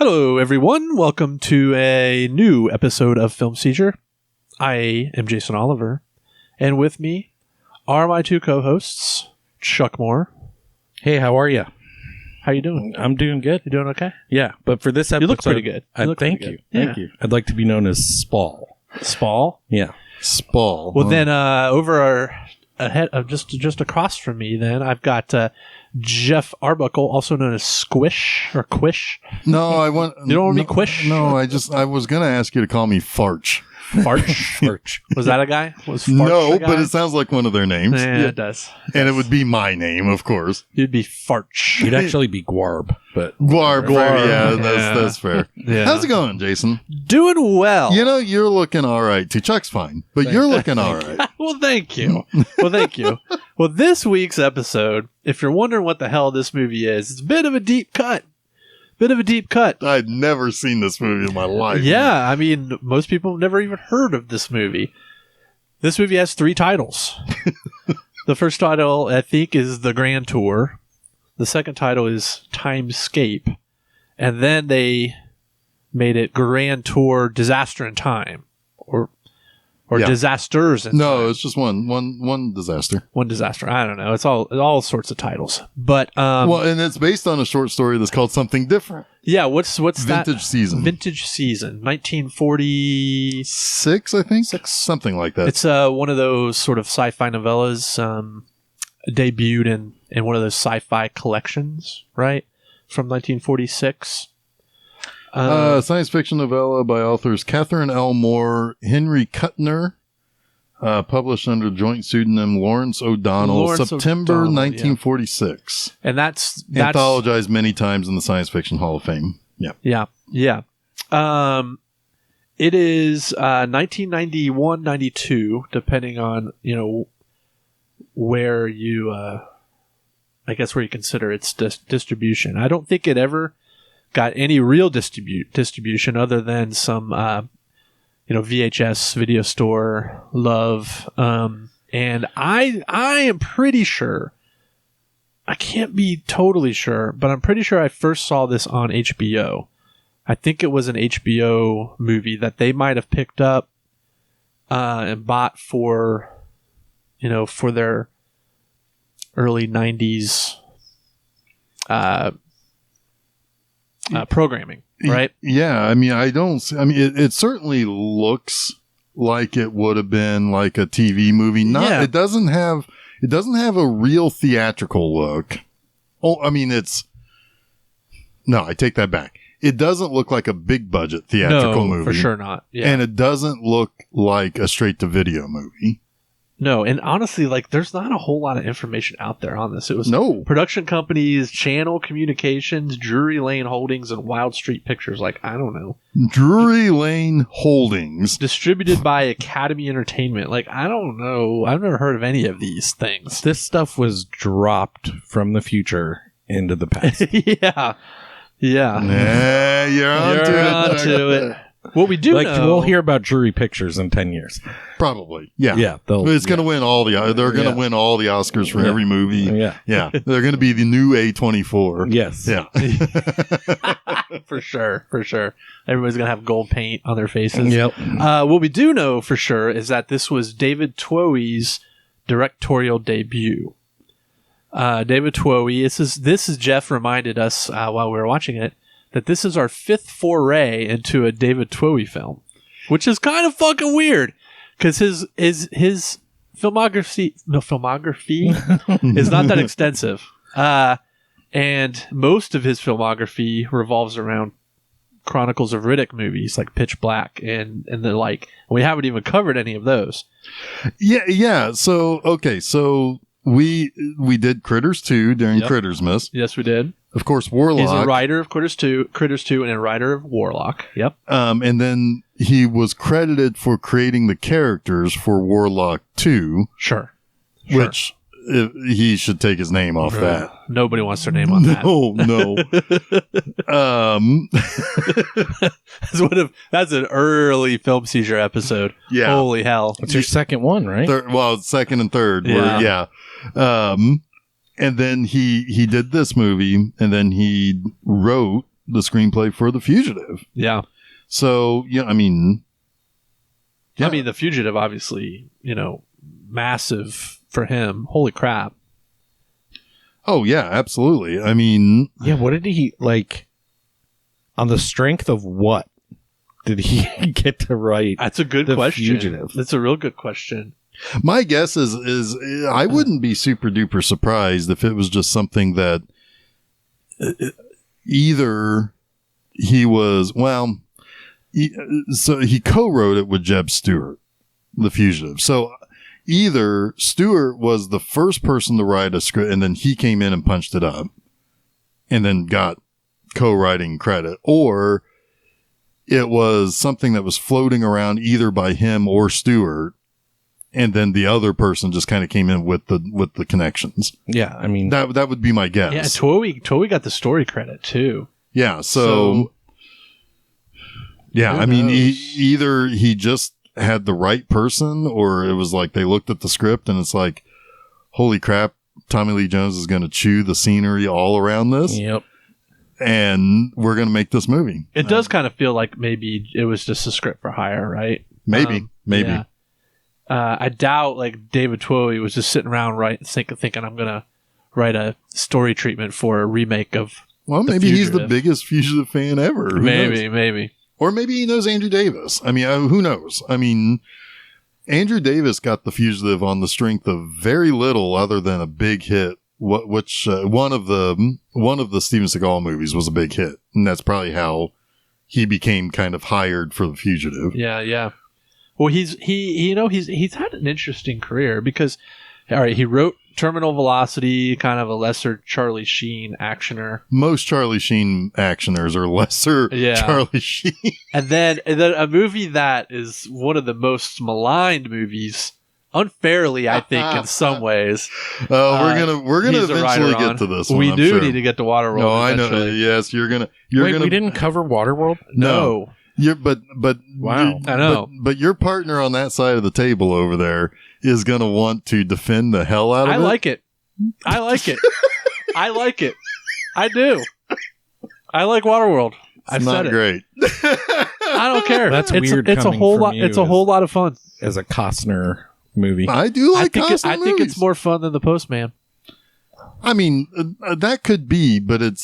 Hello, everyone. Welcome to a new episode of Film Seizure. I am Jason Oliver, and with me are my two co-hosts, Chuck Moore. Hey, how are you? How you doing? I'm doing good. You doing okay? Yeah, but for this episode... You look pretty good. Thank you. Thank you. I'd like to be known as Spall. Spall? Yeah. Spall. Well, then over ahead of just across from me, then I've got Jeff Arbuckle, also known as Squish or Quish. No, I want. You don't want to be Quish? No, I was going to ask you to call me Farch. Farch? Farch. Was that a guy? Was Farch No, a guy? but it sounds like one of their names. Yeah, it does. And it would be my name, of course. You'd be Farch. You'd actually be Gwarb, but... Gwarb. Yeah, Yeah. that's fair. Yeah. How's it going, Jason? Doing well. You know, you're looking all right, too. Chuck's fine, but you're looking all right. Well, thank you. Well, this week's episode, if you're wondering what the hell this movie is, it's a bit of a deep cut. I'd never seen this movie in my life. Yeah, I mean, most people have never even heard of this movie. This movie has 3 titles. The first title, I think, is The Grand Tour. The second title is Timescape. And then they made it Grand Tour Disaster in Time. Or Yeah. Disasters in Time. No, it's just one disaster. One disaster. I don't know. It's all sorts of titles. But Well, and it's based on a short story that's called Something Different. yeah, what's that? Vintage Season. Vintage Season, 1946. 6, I think? 6, something like that. It's one of those sort of sci-fi novellas debuted in one of those sci-fi collections, right? From 1946. Science fiction novella by authors Catherine L. Moore, Henry Kuttner, published under joint pseudonym Lawrence O'Donnell, September O'Donnell, 1946. And that's Anthologized many times in the Science Fiction Hall of Fame. Yeah. Yeah. It is 1991, 92, depending on, where you, I guess where you consider its distribution. I don't think it ever got any real distribution other than some, VHS video store love. And I am pretty sure, I can't be totally sure, but I'm pretty sure I first saw this on HBO. I think it was an HBO movie that they might have picked up and bought for their early 90s programming, right? Yeah, I mean, it certainly looks like it would have been like a TV movie. Yeah. It doesn't have a real theatrical look. Oh, I mean, no, I take that back. It doesn't look like a big budget theatrical movie. For sure not. Yeah. And it doesn't look like a straight to video movie. No, and honestly, there's not a whole lot of information out there on this. It was No. production companies, Channel Communications, Drury Lane Holdings, and Wild Street Pictures. I don't know. Drury Lane Holdings. Distributed by Academy Entertainment. I don't know. I've never heard of any of these things. This stuff was dropped from the future into the past. Yeah. Yeah, you're onto it. What we do know... We'll hear about Jury Pictures in 10 years. Probably. Yeah. Yeah. It's going to win all they're going to win all the Oscars for every movie. Yeah. Yeah. They're going to be the new A24. Yes. Yeah. For sure. Everybody's going to have gold paint on their faces. Yep. What we do know for sure is that this was David Twowie's directorial debut. David Twowie, this is Jeff reminded us while we were watching it, that this is our 5th foray into a David Twowie film, which is kind of fucking weird because his filmography is not that extensive. And most of his filmography revolves around Chronicles of Riddick movies like Pitch Black and the like. We haven't even covered any of those. Yeah. So we did Critters 2 during Crittersmas. Yes, we did. Of course, Warlock. He's a writer of Critters 2, and a writer of Warlock. Yep. And then he was credited for creating the characters for Warlock 2. Sure. Which he should take his name off that. Nobody wants their name on that. No. That's an early Film Seizure episode. Yeah. Holy hell. It's your second one, right? Second and third. Yeah. And then he did this movie, and then he wrote the screenplay for The Fugitive. Yeah. So, yeah, I mean... Yeah. I mean, The Fugitive, obviously, massive for him. Holy crap. Oh, yeah, absolutely. I mean... Yeah, what did he, on the strength of what did he get to write? That's a good The question. Fugitive? That's a real good question. My guess is I wouldn't be super duper surprised if it was just something that either he was, so he co-wrote it with Jeb Stewart, The Fugitive. So either Stewart was the first person to write a script and then he came in and punched it up and then got co-writing credit, or it was something that was floating around either by him or Stewart, and then the other person just kind of came in with the connections. Yeah, I mean... That would be my guess. Yeah, Toei got the story credit, too. Yeah, so yeah, I mean, either he just had the right person, or it was like they looked at the script and it's like, holy crap, Tommy Lee Jones is going to chew the scenery all around this. Yep. And we're going to make this movie. It does kind of feel like maybe it was just a script for hire, right? Maybe. Yeah. I doubt David Toei was just sitting around thinking I'm going to write a story treatment for a remake of Well, maybe he's the biggest Fugitive fan ever. Who knows? Maybe. Or maybe he knows Andrew Davis. I mean, who knows? I mean, Andrew Davis got The Fugitive on the strength of very little other than a big hit, which one of the Steven Seagal movies was a big hit, and that's probably how he became kind of hired for The Fugitive. Yeah. Well, he's had an interesting career because, all right, he wrote Terminal Velocity, kind of a lesser Charlie Sheen actioner. Most Charlie Sheen actioners are lesser Charlie Sheen. And then a movie that is one of the most maligned movies, unfairly, I think, in some ways. We're gonna eventually get to this one. We do sure. need to get to Waterworld. No, eventually. I know. Yes, you're gonna. Wait, we didn't cover Waterworld? No. But wow, I know. But your partner on that side of the table over there is going to want to defend the hell out of it. I like it. I like it. I do. I like Waterworld. I've said it. Great. I don't care. That's weird. It's a whole lot. It's a whole lot of fun as a Costner movie. I do like Costner I think it's more fun than The Postman. I mean, that could be, but it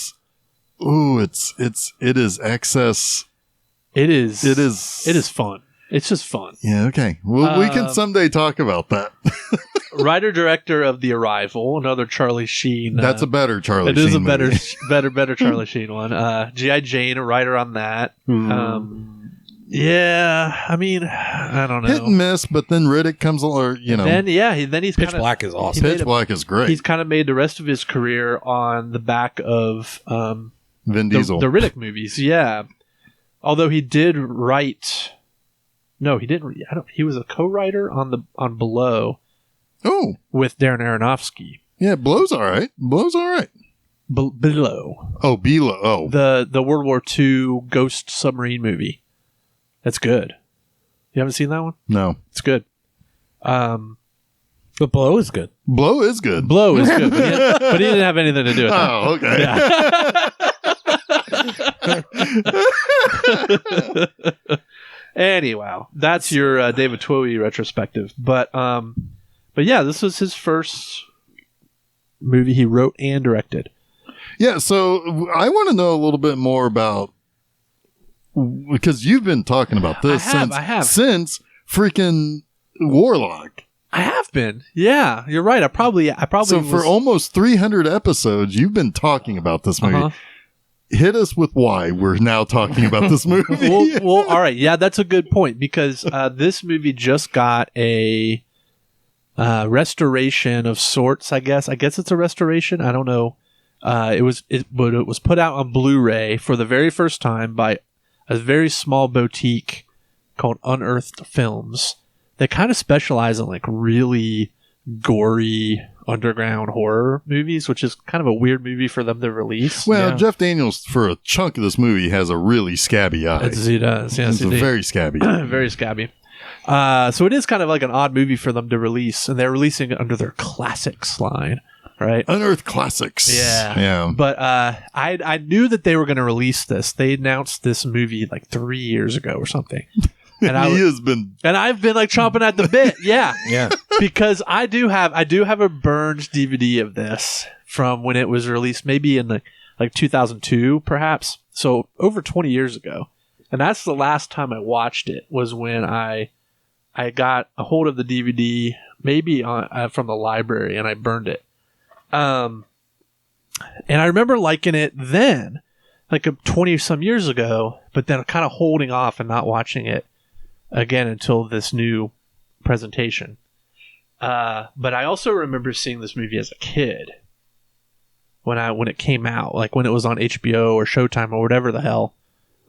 is excess. It is fun. It's just fun. Yeah, okay. Well, we can someday talk about that. Writer director of The Arrival, another Charlie Sheen. That's a better Charlie Sheen. It is a movie. better Charlie Sheen one. G.I. Jane, a writer on that. Yeah, I mean, I don't know. Hit and miss, but then Riddick comes along, Then he's Pitch Black is awesome. Pitch Black is great. He's kind of made the rest of his career on the back of Vin Diesel. The Riddick movies, yeah. Although he did write... No, he didn't. He was a co-writer on Below. Oh, with Darren Aronofsky. Yeah, Blow's all right. Below. Oh, Below. Oh, the World War II ghost submarine movie. That's good. You haven't seen that one? No, it's good. But Blow is good. Blow is good. But he didn't have anything to do with that. Oh, okay. Yeah. Anyway, that's your David Toei retrospective. But yeah, this was his first movie he wrote and directed. Yeah, so I want to know a little bit more about, because you've been talking about this since freaking Warlock. I have been. Yeah, you're right. I probably So for almost 300 episodes, you've been talking about this movie. Uh-huh. Hit us with why we're now talking about this movie. well, all right. Yeah, that's a good point, because this movie just got a restoration of sorts, I guess. I guess it's a restoration. I don't know. It was put out on Blu-ray for the very first time by a very small boutique called Unearthed Films. They kind of specialize in like really gory underground horror movies, which is kind of a weird movie for them to release. Well, yeah. Jeff Daniels, for a chunk of this movie, has a really scabby eye. He does. Yes, it's very scabby. Very scabby. So it is kind of like an odd movie for them to release, and they're releasing it under their Classics line. right? Unearthed classics. Yeah. But I knew that they were going to release this. They announced this movie like 3 years ago or something. And I've been like chomping at the bit. Yeah. Yeah. Because I do have a burned DVD of this from when it was released, maybe in like 2002, perhaps. So over 20 years ago. And that's the last time I watched it, was when I got a hold of the DVD, maybe from the library, and I burned it. And I remember liking it then, like 20 some years ago, but then kind of holding off and not watching it again until this new presentation. But I also remember seeing this movie as a kid when it came out, like when it was on HBO or Showtime or whatever the hell.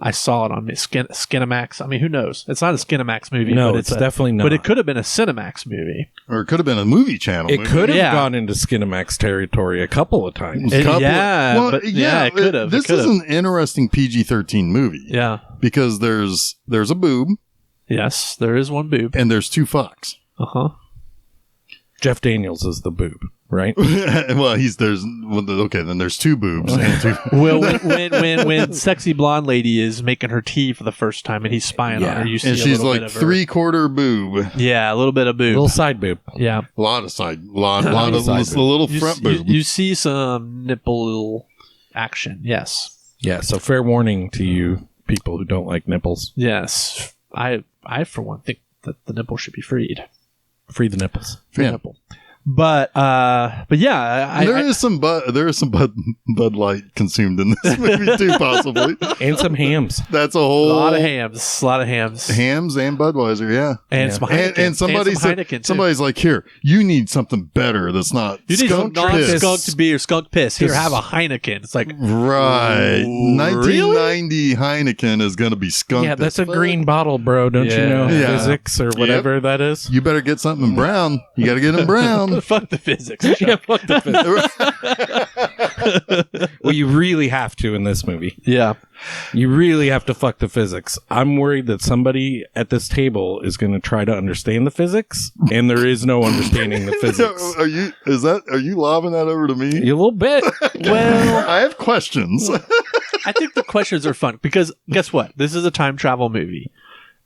I saw it on Skinamax. I mean, who knows? It's not a Skinamax movie. No, but it's definitely not. But it could have been a Cinemax movie. Or it could have been a movie channel. It could have Yeah. gone into Skinamax territory a couple of times. It Couple- it could have. This is an interesting PG-13 movie. Yeah. Because there's a boob Yes, there is one boob. and there's two fucks. Uh-huh. Jeff Daniels is the boob, right? Well, then there's two boobs and two. Well, when sexy blonde lady is making her tea for the first time and he's spying on her, you see And a she's little like bit of her. 3/4 boob. Yeah, a little bit of boob. Little side boob. Yeah. A lot of lot of Side a little You, front you, boob. you see some nipple action. Yes. Yeah, so fair warning to you people who don't like nipples. Yes. I for one think that the nipple should be freed. Free the nipples. Free Yeah. nipple. But yeah, There is some Bud Light consumed in this movie too, possibly. And some hams. That's a a whole lot of hams. hams and Budweiser, yeah. And Yeah. some Heineken. And somebody some said, Heineken, too. somebody's like, here, you need something better that's not You need some skunk piss. non-skunked beer, skunk piss. Here, This- have a Heineken. It's like, Right. Ooh, 1990 Heineken is going to be skunk Yeah, piss. that's a green bottle, bro. Don't you know Yeah. physics or whatever that is? You better get something in brown. You got to get in brown. fuck the physics. Yeah, fuck the physics. Well, you really have to in this movie. Yeah. You really have to fuck the physics. I'm worried that somebody at this table is going to try to understand the physics, and there is no understanding the physics. Are you lobbing that over to me? A little bit. Well, I have questions. I think the questions are fun because guess what? This is a time travel movie.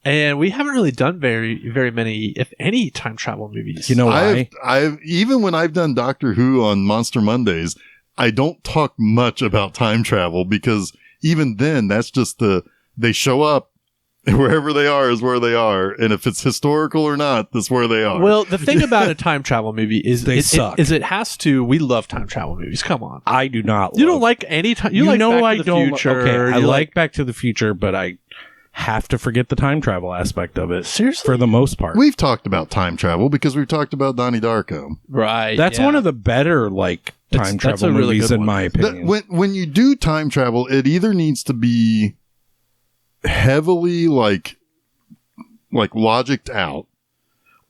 And we haven't really done very, very many, if any, time travel movies. You know why? I've even when I've done Doctor Who on Monster Mondays, I don't talk much about time travel because even then, that's just they show up wherever they are is where they are, and if it's historical or not, that's where they are. Well, the thing about a time travel movie is They suck. it has to. We love time travel movies. Come on, I do not. you love- don't like any time. You You like know Back I to the don't. Future. Okay, I You like Back to the Future, but I have to forget the time travel aspect of it. Seriously? For the most part. We've talked about time travel because we've talked about Donnie Darko. right. That's yeah. one of the better That's time a travel really movies good in one. my opinion. When you do time travel, it either needs to be heavily like logicked out,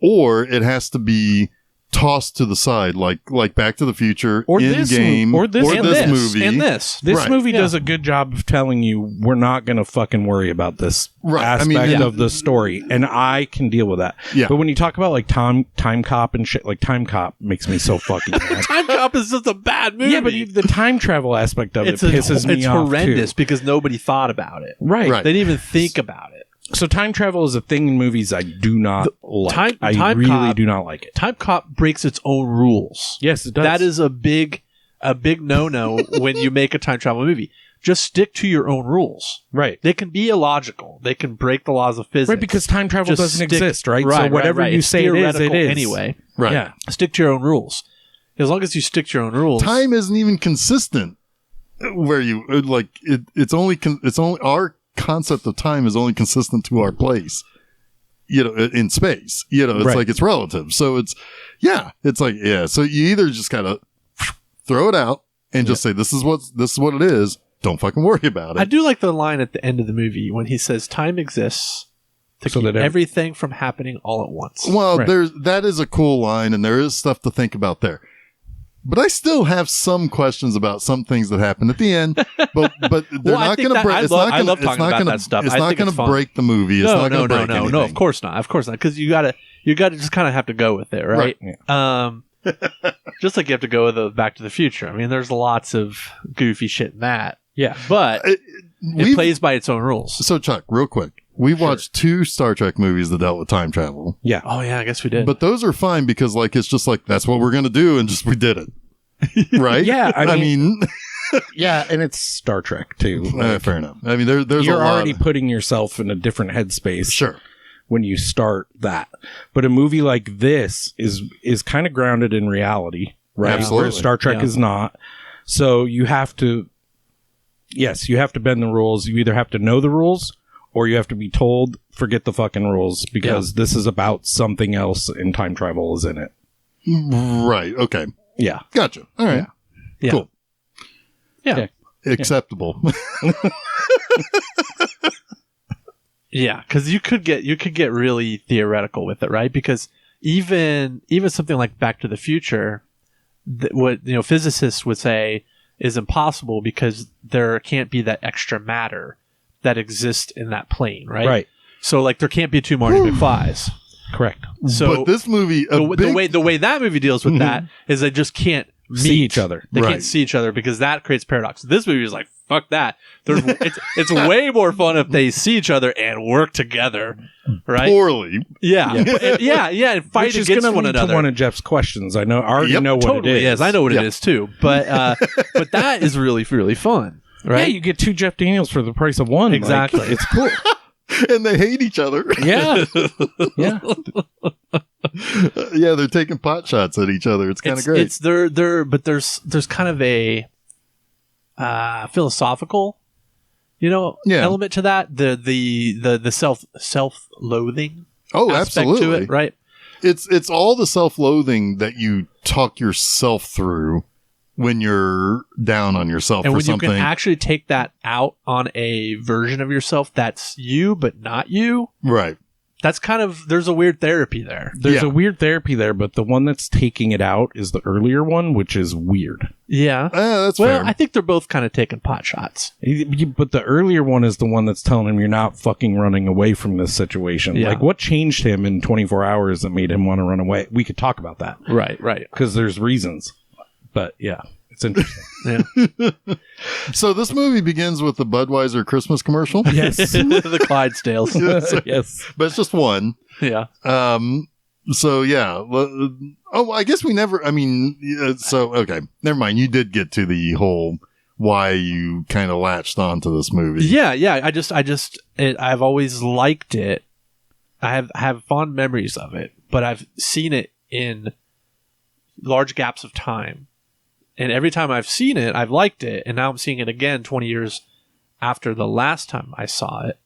or it has to be tossed to the side, like Back to the Future, Or in this game, mo- or this- and this movie. and this. This Right. movie Yeah. does a good job of telling you we're not going to fucking worry about this Right. I aspect mean, yeah. of the story, and I can deal with that. Yeah. But when you talk about like time cop and shit, like Time Cop makes me so fucking mad. Time Cop is just a bad movie. Yeah, but the time travel aspect of it pisses me it's off horrendous too. because nobody thought about it. Right. Right. They didn't even think about it. So time travel is a thing in movies I do not like. I Time really Cop- do not like it. Time Cop breaks its own rules. Yes, it does. That is a big no-no when you make a time travel movie. Just stick to your own rules. right. They can be illogical. They can break the laws of physics. Right, because time travel Just doesn't stick- exist, right? Right, so whatever right. you It's say it is, theoretical it is. anyway. Right. Yeah. Stick to your own rules. As long as you stick to your own rules. Time isn't even consistent. Where you like it's only our concept of time is only consistent to our place. In space. It's Right. like it's relative. So it's like So you either just gotta throw it out and just say this is what it is. Don't fucking worry about it. I do like the line at the end of the movie when he says time exists to So keep that everything from happening all at once. Well, Right. that is a cool line, and there is stuff to think about there. But I still have some questions about some things that happen at the end. But they're Well, I not think going to that- break. I It's love- not I going love talking about that stuff. It's I not think going it's to fun. break the movie. It's No, not going to break anything. of course not. Of course not. Because you gotta just kind of have to go with it, right? Right, Um, Just like you have to go with the Back to the Future. I mean, there's lots of goofy shit in that. Yeah. But it plays by its own rules. So, Chuck, real quick. We've watched 2 Star Trek movies that dealt with time travel. Yeah. Oh, yeah, I guess we did. But those are fine because, like, it's just like, that's what we're going to do, and just we did it. Right? Yeah. I mean yeah, and it's Star Trek, too. fair enough. I mean, there's You're a lot. already putting yourself in a different headspace. Sure. When you start that. But a movie like this is kind of grounded in reality, right? Absolutely. Where Star Trek is not. So you have to bend the rules. You either have to know the rules or you have to be told, forget the fucking rules because this is about something else and time travel is in it. Right. Okay. Yeah. Gotcha. All right. Yeah. Cool. Yeah. Acceptable. Yeah, because you could get really theoretical with it, right? Because even something like Back to the Future, what physicists would say is impossible because there can't be that extra matter that exists in that plane, right? Right. So like there can't be 2 Marty McFlys. Correct. So but this movie, the way that movie deals with that is they just can't See each other. They Right. can't see each other because that creates paradox. This movie is like, fuck that. It's way more fun if they see each other and work together, right? poorly. Yeah, and fight Which is against gonna one lead another. to one of Jeff's questions. I already know what Totally, it is. yes, I know what Yeah. it is too. But but that is really, really fun, right? Yeah, you get 2 Jeff Daniels for the price of 1. Exactly. Like, it's cool. And they hate each other. Yeah. Yeah. Yeah, they're taking pot shots at each other. It's kind of great. It's but there's kind of a philosophical, element to that. The self-loathing aspect absolutely. to it, right? It's all the self-loathing that you talk yourself through when you're down on yourself And for when something. you can actually take that out on a version of yourself that's you but not you, Right. that's there's a weird therapy there. There's Yeah. a weird therapy there, but the one that's taking it out is the earlier one, which is weird. Yeah. That's Well, fair. I think they're both kind of taking pot shots. But the earlier one is the one that's telling him you're not fucking running away from this situation. Yeah. Like, what changed him in 24 hours that made him want to run away? We could talk about that Right. because there's reasons. But yeah, it's interesting. Yeah. So this movie begins with the Budweiser Christmas commercial. Yes. The Clydesdales. Yes. But it's just one. Yeah. So yeah. I guess we never, okay. Never mind. You did get to the whole why you kind of latched onto this movie. Yeah. I've always liked it. I have fond memories of it, but I've seen it in large gaps of time. And every time I've seen it, I've liked it. And now I'm seeing it again 20 years after the last time I saw it.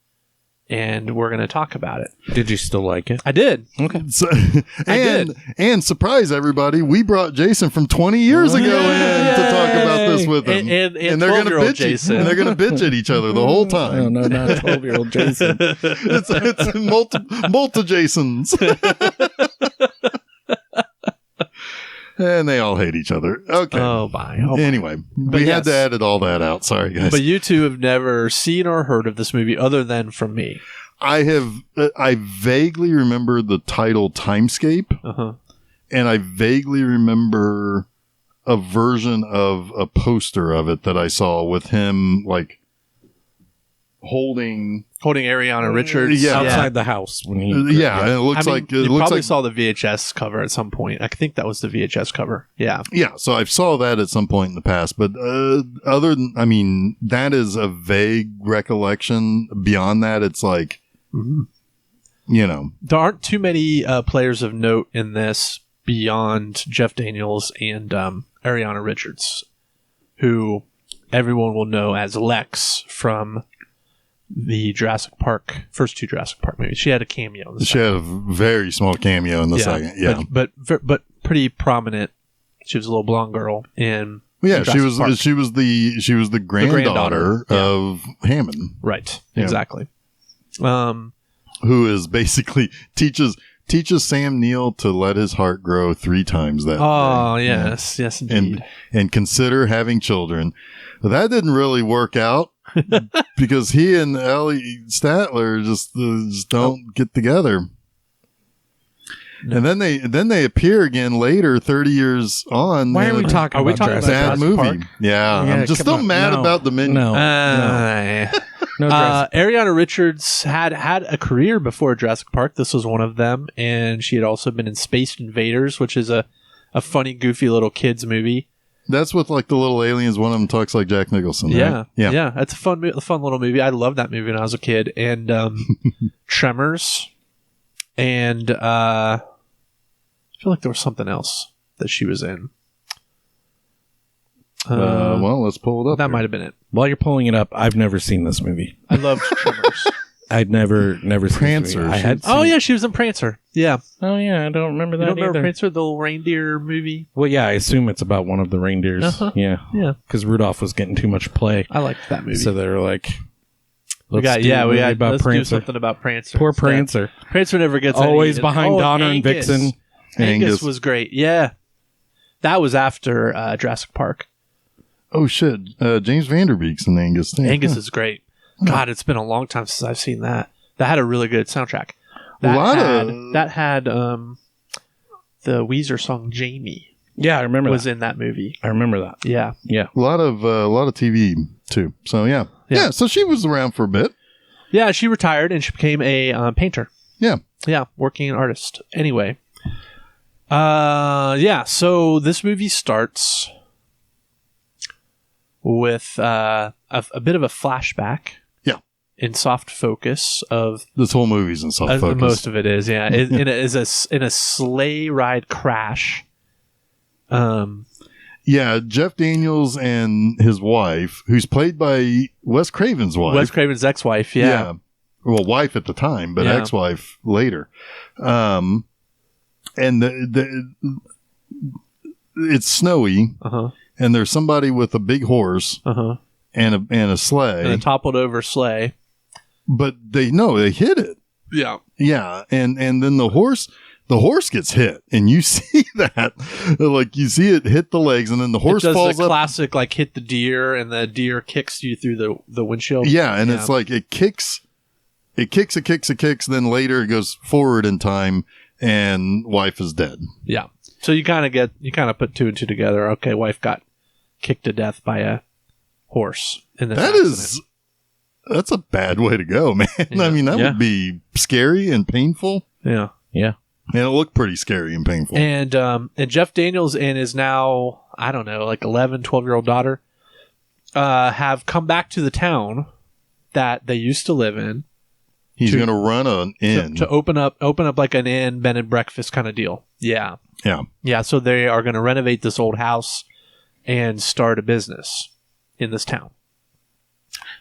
And we're going to talk about it. Did you still like it? I did. Okay. So, did. and surprise everybody, we brought Jason from 20 years ago in to talk about this with him. And they're gonna 12-year-old bitch. Jason. And they're going to bitch at each other the whole time. No, not 12-year-old Jason. It's multi Jasons. And they all hate each other. Okay. Oh, my. Oh, Anyway, we had to edit all that out. Sorry, guys. but you two have never seen or heard of this movie other than from me. I vaguely remember the title Timescape, Uh-huh. and I vaguely remember a version of a poster of it that I saw with him like holding Ariana Richards. Yeah. Outside the house when he. and it looks like you it looks probably like saw the VHS cover at some point. I think that was the VHS cover. Yeah. so I saw that at some point in the past, but other than that is a vague recollection. Beyond that, it's like There aren't too many players of note in this beyond Jeff Daniels and Ariana Richards, who everyone will know as Lex from the first 2 Jurassic Park movies. She had a cameo. In the she had a very small cameo in the second. Yeah, but pretty prominent. She was a little blonde girl in she was Park. she was the granddaughter of Hammond, Right. Yeah. Exactly. who is basically teaches Sam Neill to let his heart grow 3 times that Oh day. yes, yes indeed. and consider having children. But that didn't really work out because he and Ellie Statler just don't get together. And then they appear again later, 30 years on. Why are we talking about Jurassic bad Park? movie? Yeah, I'm just still mad about the menu. No. No Jurassic Ariana Richards had a career before Jurassic Park. This was one of them, and she had also been in Space Invaders, which is a funny, goofy little kids movie. That's with like the little aliens. One of them talks like Jack Nicholson. Yeah, right? yeah. That's a fun little movie. I loved that movie when I was a kid. And Tremors, and I feel like there was something else that she was in. Well, let's pull it up. That here. might have been it. While you're pulling it up, I've never seen this movie. I loved Tremors. I'd never seen this Prancer. movie. I had Oh seen- yeah, she was in Prancer. Yeah, Oh yeah, I don't remember that you don't remember either. Prancer, the little reindeer movie? Well, yeah, I assume it's about one of the reindeers. Uh-huh. Yeah, Yeah, because Rudolph was getting too much play, I liked that movie. so they were like, we "Let's got do a movie about let's do Prancer." something about Prancer. Poor instead. Prancer, Prancer never gets always any- behind Oh, Donner and Angus. Vixen. Angus was great. Yeah, that was after Jurassic Park. Oh shit, James Vanderbeek's in Angus. Thing. Angus is great. God, it's been a long time since I've seen that. That had a really good soundtrack. That had the Weezer song "Jamie" Yeah, I remember was that. in that movie. I remember that. Yeah, Yeah, a lot of TV too. So yeah. So she was around for a bit. yeah. She retired and she became a painter. Yeah. Yeah, working artist. Anyway, yeah. So this movie starts with a bit of a flashback. Yeah. In soft focus of This whole movie's in soft focus. most of it is, yeah. In a sleigh ride crash. Yeah, Jeff Daniels and his wife, who's played by Wes Craven's wife. Wes Craven's ex-wife, yeah. Well, wife at the time, but Yeah. ex-wife later. And it's snowy, Uh-huh. and there's somebody with a big horse Uh-huh. and a sleigh. And a toppled over sleigh. But they hit it. Yeah. Yeah, and then the horse gets hit, and you see that, like you see it hit the legs, and then the horse it does falls the up. classic, like hit the deer, and the deer kicks you through the windshield. Yeah, and it's like it kicks, then later it goes forward in time, and wife is dead. Yeah. So you kind of put two and two together. Okay, wife got kicked to death by a horse in this accident. That's a bad way to go, man. I mean, that would be scary and painful. Yeah. yeah. And it looked pretty scary and painful. And Jeff Daniels and his now, I don't know, like 11, 12-year-old daughter have come back to the town that they used to live in. He's going to run an inn. To open up like an inn, bed and breakfast kind of deal. Yeah. Yeah. Yeah, so they are going to renovate this old house and start a business in this town.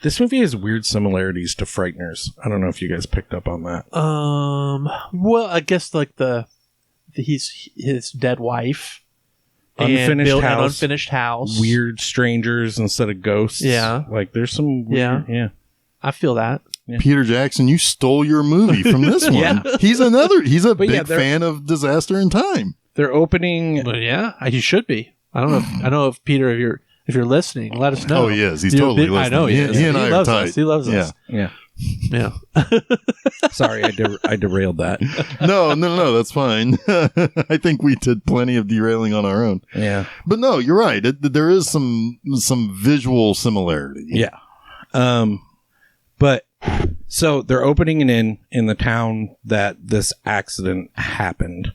This movie has weird similarities to Frighteners. I don't know if you guys picked up on that. Well, I guess like his dead wife, Unfinished house, Weird strangers instead of ghosts. Yeah. Like there's some weird, yeah. I feel that. Peter Jackson, you stole your movie from this one. Yeah. He's a But yeah, big fan of Disaster in Time. They're opening. But yeah, he should be. I don't know if Peter, if you're listening, let us know. Oh, he is. He's You're totally big- I listening. know he is. He and I are loves tight. us. He loves us. Yeah. Yeah. Sorry, I derailed that. No, that's fine. I think we did plenty of derailing on our own. Yeah. But no, you're right. There is some visual similarity. Yeah. But so they're opening an inn in the town that this accident happened.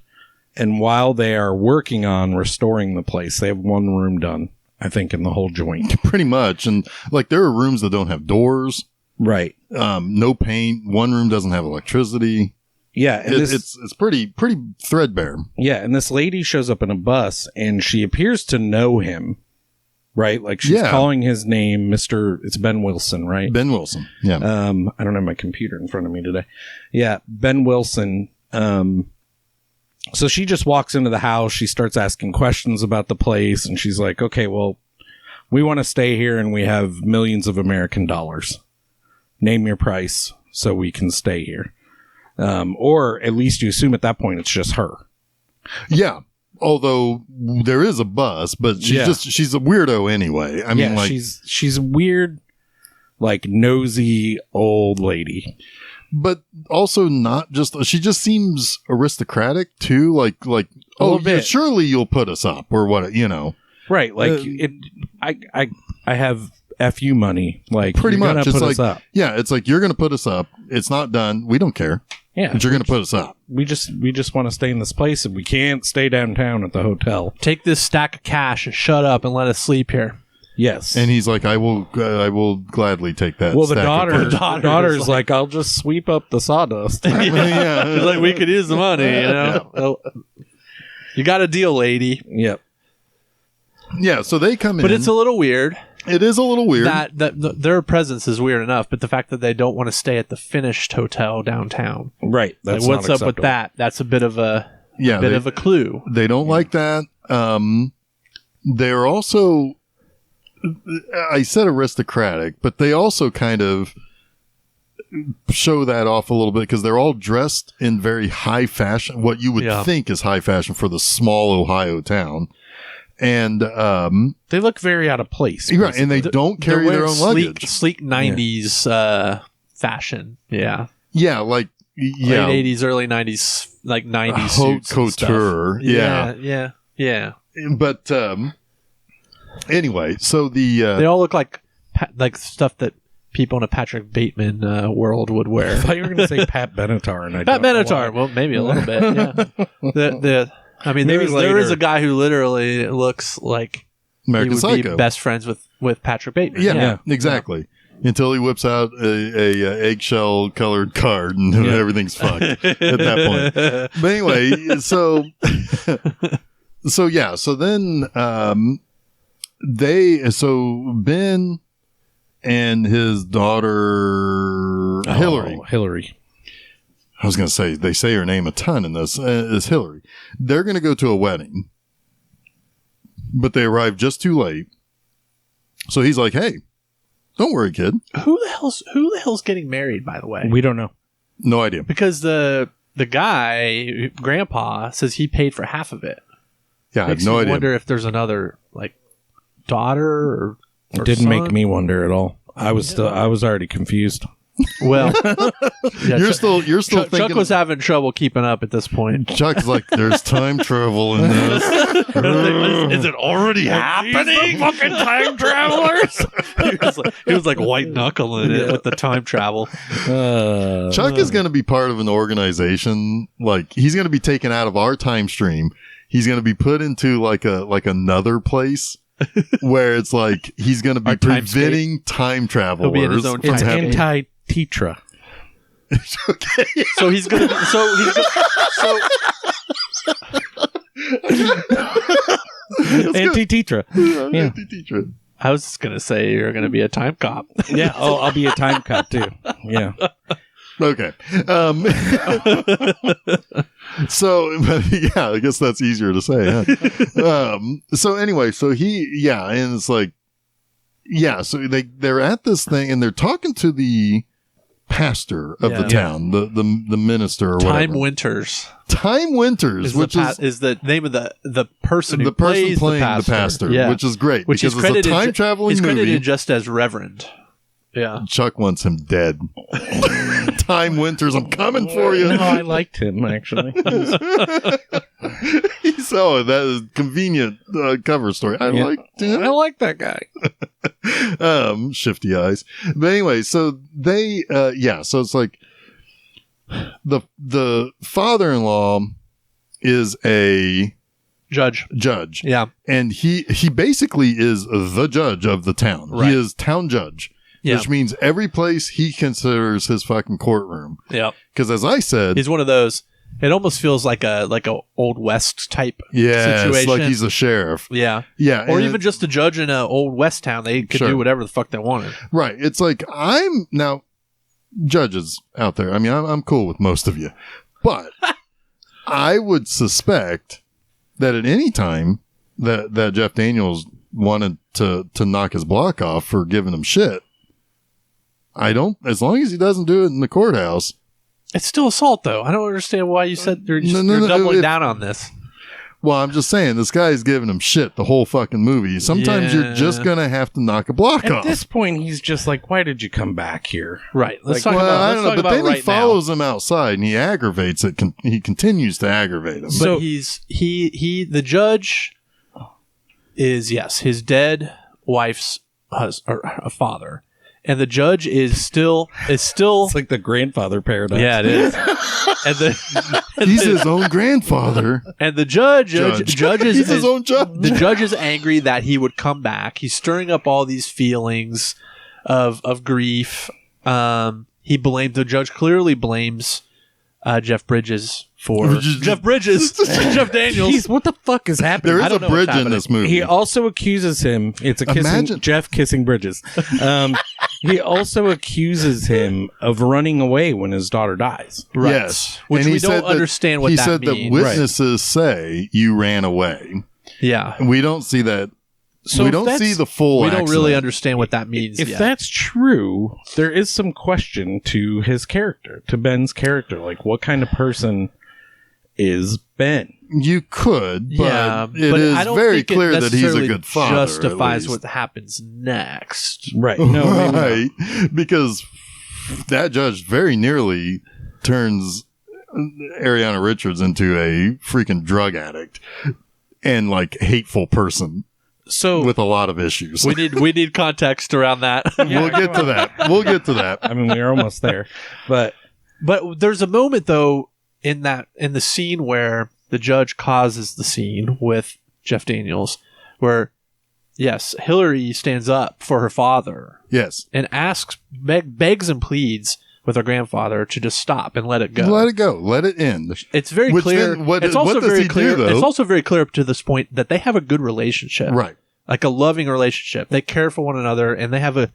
And while they are working on restoring the place, they have one room done, I think, in the whole joint. Pretty much. And like there are rooms that don't have doors. Right. No paint. One room doesn't have electricity. Yeah. And It's pretty threadbare. yeah. And this lady shows up in a bus and she appears to know him. Right? Like she's calling his name, it's Ben Wilson, right? Ben Wilson. Yeah. I don't have my computer in front of me today. Yeah. Ben Wilson. So she just walks into the house. She starts asking questions about the place. And she's like, okay, well, we want to stay here and we have millions of American dollars. Name your price so we can stay here. Or at least you assume at that point it's just her. Yeah. Although there is a bus, but she's a weirdo anyway. I mean, like she's a weird, like nosy old lady. but also not just. She just seems aristocratic too. Like little yeah, bit. surely you'll put us up or what? Right. Like I have FU money. Like Pretty you're much. gonna It's put like us up. yeah, it's like you're going to put us up. It's not done. We don't care. Yeah. But you're going to put us up. We just want to stay in this place, and we can't stay downtown at the hotel. Take this stack of cash and shut up and let us sleep here. Yes. And he's like, I will gladly take that. well, the stack of daughter's like, I'll just sweep up the sawdust. cash. yeah. It's like, we could use the money, you know? You got a deal, lady. Yep. Yeah, so they come in. But it's a little weird. It is a little weird. That their presence is weird enough, but the fact that they don't want to stay at the finished hotel downtown. Right. That's Like, what's not up with acceptable. that? That's a bit of a clue. They don't like that. They're also, I said aristocratic, but they also kind of show that off a little bit because they're all dressed in very high fashion, what you would think is high fashion for the small Ohio town. And They look very out of place. right, and they don't carry their own luggage. Sleek 90s fashion. Yeah. Yeah, like Late 80s, early 90s, like 90s haute suits and stuff. couture. Yeah. But anyway, so They all look like stuff that people in a Patrick Bateman world would I wear. thought you were going to say Pat Benatar. And I Pat don't know Benatar. why. Well, maybe a little bit. Yeah. I mean, Maybe there is later. a guy who literally looks like American he would Psycho. be best friends with Patrick Bateman. Yeah, exactly. Until he whips out a eggshell colored card and everything's fucked at that point. But anyway, so then Ben and his daughter Hillary. I was going to say, they say her name a ton in this, is Hillary. They're going to go to a wedding, but they arrive just too late. So he's like, hey, don't worry, kid. Who the hell's getting married, by the way? We don't know. No idea. Because the guy, Grandpa, says he paid for half of it. Yeah, I have Makes no me idea. wonder if there's another daughter or It didn't son. make me wonder at all. I was already confused. Well, yeah, You're still Chuck thinking. was having trouble keeping up at this point. Chuck's like, there's time travel in this. Is it already happening? Fucking time travelers. he was like white knuckling it with the time travel. Chuck is going to be part of an organization. Like, he's going to be taken out of our time stream. He's going to be put into like another place where it's like he's going to be Our Timescape. preventing time travelers. He'll be in his own from It's time. having- anti-Tetra. Okay. So he's gonna be, Anti-Tetra. Yeah. Teacher. I was just gonna say you're gonna be a time cop. Yeah. Oh, I'll be a time cop too. Yeah. Okay. So, but yeah, I guess that's easier to say. Huh? So anyway, so and it's like, so they're at this thing and they're talking to the pastor of the town, the minister or Time whatever. Winters Time Winters, is which is the name of the person who the person plays playing the pastor, which is great which because is it's a credited time traveling he's movie. credited just as Reverend. Yeah. Chuck wants him dead. Time Winters, I'm coming for you. No, I liked him actually. So that is convenient cover story. I liked him. I like that guy. Shifty eyes. But anyway, so they, so it's like the father-in-law is a judge. Yeah. And he basically is the judge of the town. Right. He is town judge. Yeah. Which means every place he considers his fucking courtroom. Yeah. Because as I said, He's one of those. It almost feels like a Old West type it's situation. like he's a sheriff. Yeah. Yeah. Or and even just a judge in a Old West town. They could Sure. do whatever the fuck they wanted. right. It's like now judges out there. I mean, I'm cool with most of you, but I would suspect that at any time that Jeff Daniels wanted to knock his block off for giving him shit, as long as he doesn't do it in the courthouse. It's still assault, though. I don't understand why you said you're doubling down on this. Well, I'm just saying, this guy's giving him shit the whole fucking movie. Sometimes you're just going to have to knock a block At off. this point, he's just like, why did you come back here? Right. Let's talk Well, about. I Let's don't know, talk but about then right he follows him outside and he aggravates it. He continues to aggravate him. But So- the judge is his dead wife's father, and the judge is still It's like the grandfather paradox. yeah, it is. He's his own grandfather. And the judge is He's his own judge. the judge is angry that he would come back. He's stirring up all these feelings of grief. The judge clearly blames Jeff Bridges for Jeff Daniels. Jeez, what the fuck is happening? There I is a don't know what's bridge in this movie. He also accuses him. It's a Jeff kissing Bridges. He also accuses him of running away when his daughter dies. Right. Yes. Which And he we don't said that- understand what he that said means. that witnesses say you ran away. Yeah. We don't see that. So we if don't that's- see the full We don't really accident. understand what that means If yet. that's true, there is some question to his character, to Ben's character. Like, what kind of person is Ben? You could, but yeah, it but is I don't very think it clear that he's a necessarily good father. justifies at what least. happens next. Right. No, maybe not. Right. Because that judge very nearly turns Ariana Richards into a freaking drug addict and like hateful person So with a lot of issues. We need context around that. We'll get to that. We'll get to that. I mean, we're almost there, but But there's a moment though in the scene where the judge causes the scene with Jeff Daniels, where yes, Hillary stands up for her father Yes. and begs and pleads with her grandfather to just stop and let it go. Let it go. Let it end. It's very Which clear. then what it's does also he very do, clear. though? It's also very clear up to this point that they have a good relationship, Right. like a loving relationship. They care for one another, and they have a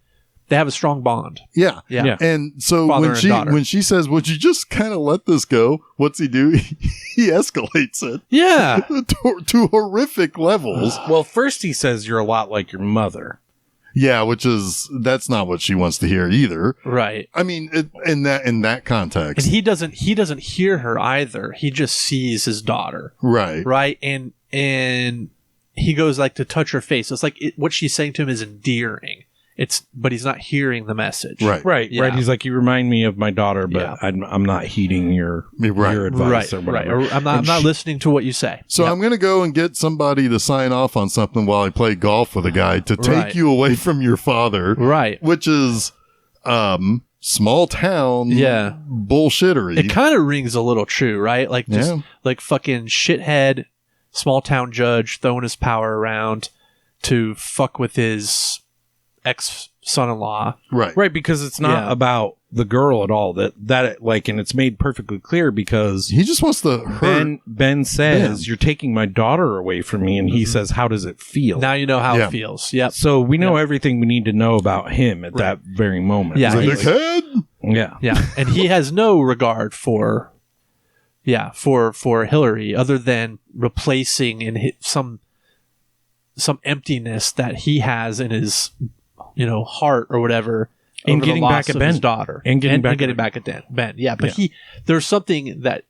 strong bond. Yeah. Yeah. Yeah. And so Father when and daughter. when she says, "Would you just kind of let this go?" What's he do? He escalates it Yeah. to horrific levels. well, first he says you're a lot like your mother. Yeah, that's not what she wants to hear either. Right. I mean, in that context, And he doesn't hear her either. He just sees his daughter. right? Right. And he goes like to touch her face. It's like what she's saying to him is endearing. But he's not hearing the message. Right. Right. Yeah. Right. He's like, you remind me of my daughter, but Yeah. I'm not heeding your advice Right. or Right. whatever. Or I'm not listening to what you say. So Yep. I'm going to go and get somebody to sign off on something while I play golf with a guy to take Right. you away from your father, Right. which is small town Yeah. bullshittery. It kind of rings a little true, right? Like just Yeah. like fucking shithead small town judge throwing his power around to fuck with his ex son-in-law. right. Right, because it's not Yeah. about the girl at all. That like, and it's made perfectly clear because He just wants to hurt. Ben says, Ben. "You're taking my daughter away from me," and he says, "How does it feel?" Now you know how Yeah. it feels. Yep. So we know everything we need to know about him at that very moment. Yeah, Right? Big head. Yeah. Yeah. And he has no regard for Hillary other than replacing in some emptiness that he has in his heart or whatever. And over the getting loss back at of Ben. his daughter. And getting back at Ben. Yeah. But there's something that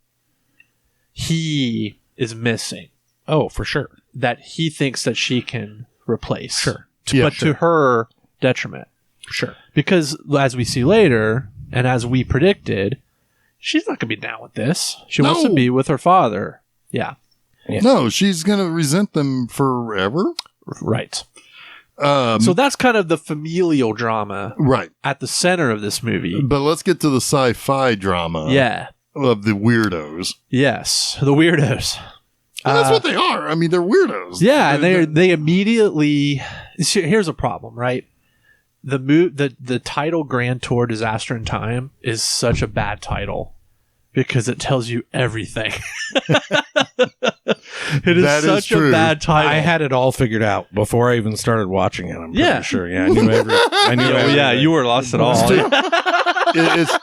he is missing Oh, for sure. that he thinks that she can replace. Sure. But to her detriment. Sure. Because as we see later, and as we predicted, she's not going to be down with this. She wants to No. be with her father. Yeah. Yeah. No, she's going to resent them forever. Right. So that's kind of the familial drama Right. at the center of this movie. But let's get to the sci-fi drama Yeah. of the weirdos. Yes. The weirdos. And that's what they are. I mean, they're weirdos. Yeah, and they immediately. Here's a problem, right? The title Grand Tour Disaster in Time is such a bad title because it tells you everything. It is That is such true. a bad title. I had it all figured out before I even started watching it. I'm pretty Yeah. sure. Yeah, I knew everything. you were lost at all. It's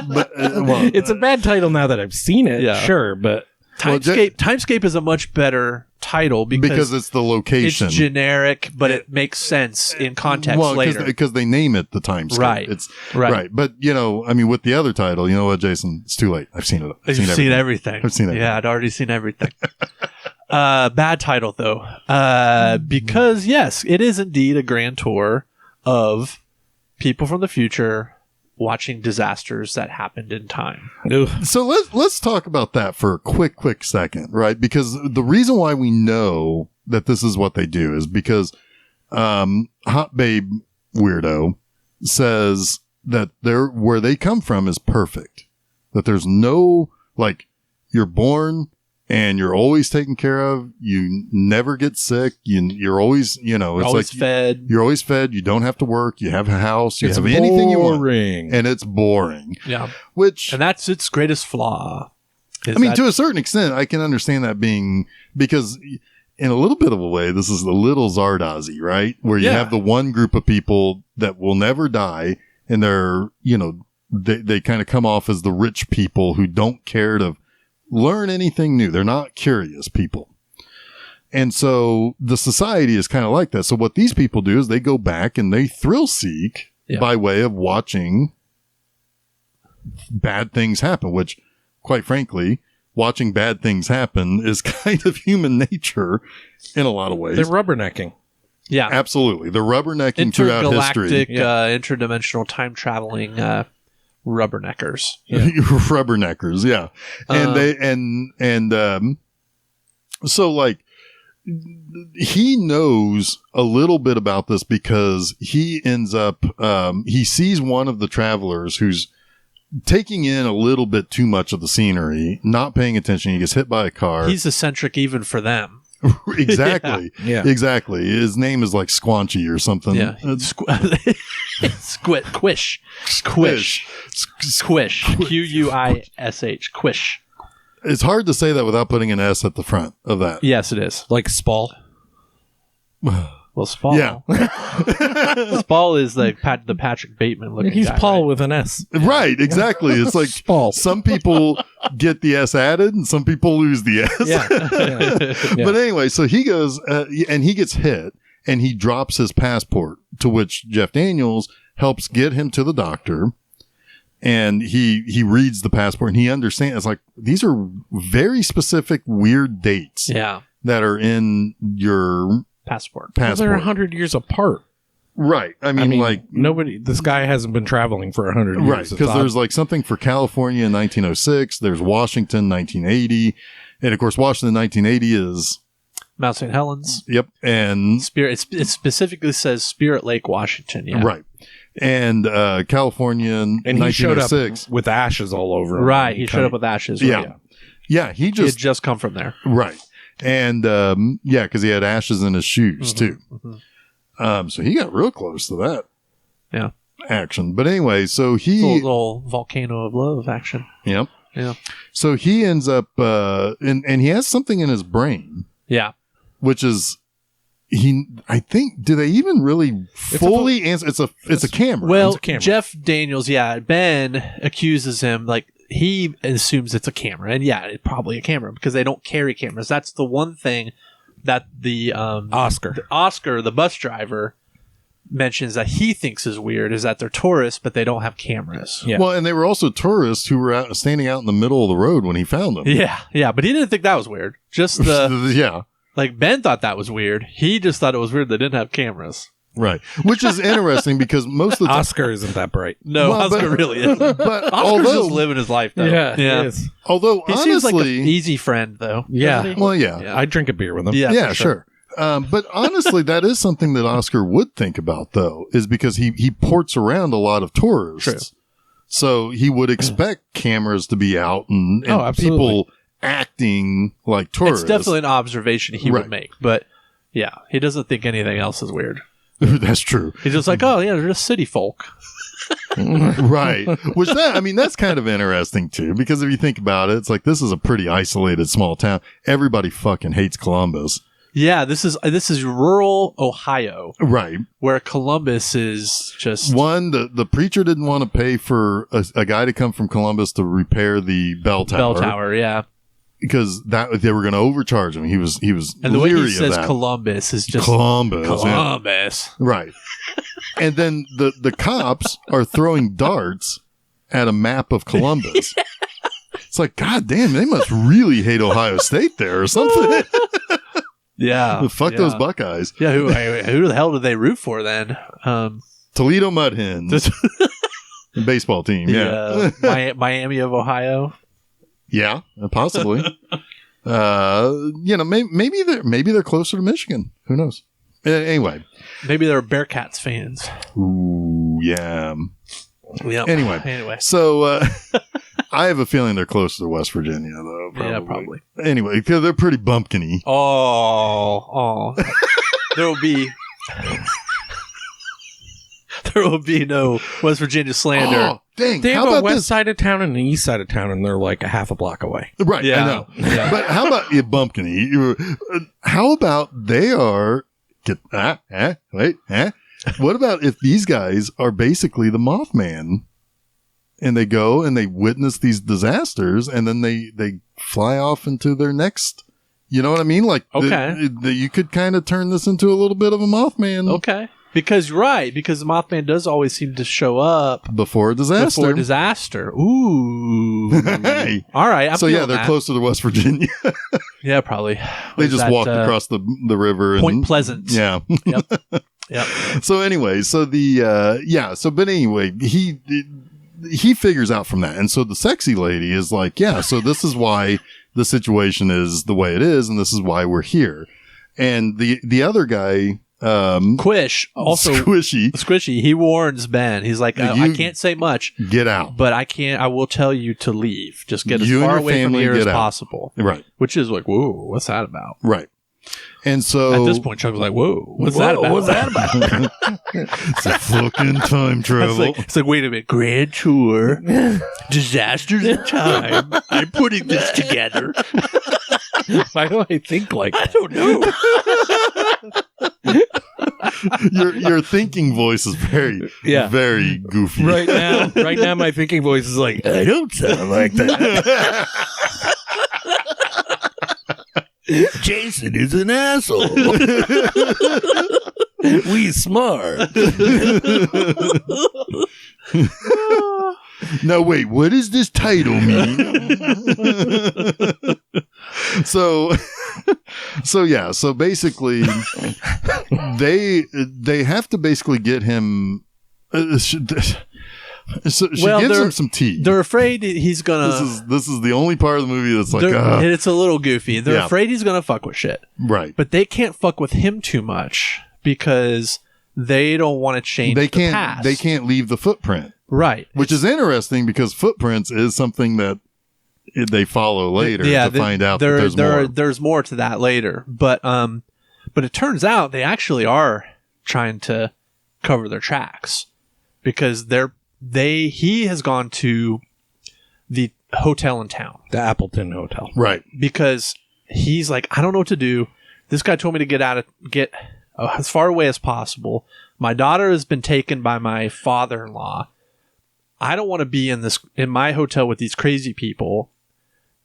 but, well, It's a bad title now that I've seen it. Yeah. Sure, but Timescape is a much better title because it's the location. it's generic, but it makes sense in context later. Because they name it the Timescape. Right. It's Right. right. But I mean, with the other title, you know what, Jason? It's too late. I've seen it. You've seen everything. I've seen everything. Yeah, I'd already seen everything. Bad title though, because yes, it is indeed a grand tour of people from the future watching disasters that happened in time. So let's talk about that for a quick second, right? Because the reason why we know that this is what they do is because Hot Babe Weirdo says that where they come from is perfect. That there's no, like, you're born and you're always taken care of. You never get sick. You're always, it's always like fed. You're always fed. You don't have to work. You have a house. You It's have anything you want. boring. And it's boring. Yeah. And that's its greatest flaw. To a certain extent, I can understand that being because in a little bit of a way, this is a little Zardozy, right? Where you have the one group of people that will never die and they're, they kind of come off as the rich people who don't care to learn anything new. They're not curious people. And so the society is kind of like that. So what these people do is they go back and they thrill seek by way of watching bad things happen, which quite frankly, watching bad things happen is kind of human nature in a lot of ways. They're rubbernecking. Yeah. Absolutely. They're rubbernecking throughout history. Intergalactic, interdimensional time traveling rubberneckers. Yeah. Rubberneckers, yeah. And so like he knows a little bit about this because he ends up he sees one of the travelers who's taking in a little bit too much of the scenery, not paying attention. He gets hit by a car. He's eccentric even for them. Exactly. Yeah. Exactly. His name is like Squanchy or something. Yeah. Quish. Quish. Quish. It's hard to say that without putting an S at the front of that. Yes, it is. Like Spall. Well, Spall. Yeah. Spall is like the Patrick Bateman looking He's guy, Paul right? with an S. Right. Exactly. It's like Spall. some people get the S added and some people lose the S. Yeah. But anyway, so he goes and he gets hit and he drops his passport, to which Jeff Daniels helps get him to the doctor. And he reads the passport and he understands. It's like, these are very specific, weird dates that are in your passport. Well, they're 100 years apart. Right. I mean, like nobody, this guy hasn't been traveling for 100 years. right. Because there's like something for California in 1906. There's Washington, 1980. And of course, Washington, 1980 is Mount St. Helens. Yep. And Spirit. It specifically says Spirit Lake, Washington. Yeah. right. And California in and he showed up 1906. with ashes all over him. Right. He showed up with ashes. Yeah. Right? Yeah. He He had just, just come from there. right. And because he had ashes in his shoes too. Mm-hmm. So he got real close to that. Yeah. Action. But anyway, so he, Little volcano of love action. yep. Yeah. So he ends up, and he has something in his brain, Yeah. which is, I think, do they even really fully answer? It's a camera. Well, It's a camera. Jeff Daniels, Ben accuses him, like, he assumes it's a camera. And yeah, it's probably a camera because they don't carry cameras. That's the one thing that the Oscar, the bus driver, mentions that he thinks is weird is that they're tourists, but they don't have cameras. Yeah. Well, and they were also tourists who were standing out in the middle of the road when he found them. Yeah, but he didn't think that was weird. Just the yeah. like Ben thought that was weird. He just thought it was weird they didn't have cameras. Right. Which is interesting because most of the time, Oscar isn't that bright. No, Well, Oscar really isn't. but Oscar's just living his life though. It is. although He honestly, seems like an easy friend though. Yeah. doesn't he? well, yeah. Yeah. I'd drink a beer with him. Yeah, for sure. But honestly, that is something that Oscar would think about, though, is because he ports around a lot of tourists. True. So he would expect cameras to be out and absolutely. people acting like tourists. It's definitely an observation he Right. would make, but yeah, he doesn't think anything else is weird. That's true. He's just like, oh yeah, they're just city folk. Right. Which that's kind of interesting too, because if you think about it, it's like this is a pretty isolated small town. Everybody fucking hates Columbus. Yeah, this is rural Ohio, Right. where Columbus is just One, the preacher didn't want to pay for a guy to come from Columbus to repair the bell tower. Yeah. Because that they were going to overcharge him. He was And the way leery he says of that. Columbus is just Columbus. yeah. Columbus. Right. And then the cops are throwing darts at a map of Columbus. It's like, God damn, they must really hate Ohio State there or something. Yeah. Fuck those Buckeyes. Yeah, who the hell did they root for then? Toledo Mud Hens. Baseball team, yeah. Miami of Ohio. Yeah, possibly. Maybe they're closer to Michigan. Who knows? Anyway. Maybe they're Bearcats fans. Ooh, yeah. Yep. Anyway. So I have a feeling they're closer to West Virginia, though. Probably. Yeah, probably. Anyway, because they're pretty bumpkiny. Oh. There will be no West Virginia slander. Oh, dang. They how have a about west this? side of town and an east side of town, and they're like a half a block away. Right, Yeah. I know. Yeah. But how about you, bumpkiny? How about they are... What about if these guys are basically the Mothman and they go and they witness these disasters and then they fly off into their next, you know what I mean? Like, okay. You could kind of turn this into a little bit of a Mothman. Okay. Because the Mothman does always seem to show up Before a disaster. Ooh. Hey. All right. I'm So yeah, feeling they're that. closer to West Virginia. Yeah, probably. They What is just that, walked across the river. Point Pleasant. Yeah. Yep. So anyway, but anyway, he figures out from that. And so the sexy lady is like, yeah, so this is why the situation is the way it is, and this is why we're here. And the other guy, Quish, also Squishy, he warns Ben. He's like, I can't say much, get out. but I will tell you to leave. Just get as You and far your away from family here as get out. possible. Right. Which is like, whoa, what's that about? Right. And so At this point, Chuck was like, whoa, what's that about? What's that about? it's a fucking time travel. It's like, wait a minute, grand tour, disasters in time. I'm putting this together. Why do I think like I that? don't know. your thinking voice is very, very goofy. Right now, my thinking voice is like, I don't sound like that. Jason is an asshole. We smart. No, wait, what does this title mean? So basically they have to basically get him so she gives him some tea. They're afraid he's gonna. This is the only part of the movie that's like, it's a little goofy. They're afraid he's gonna fuck with shit, right? But they can't fuck with him too much because they don't want to change. They the past. They can't leave the footprint, right? Which is interesting because footprints is something that they follow later to find out that there's more. There's more to that later, but it turns out they actually are trying to cover their tracks because he has gone to the hotel in town. The Appleton Hotel. Right. Because he's like, I don't know what to do. This guy told me to get as far away as possible. My daughter has been taken by my father-in-law. I don't want to be in my hotel with these crazy people.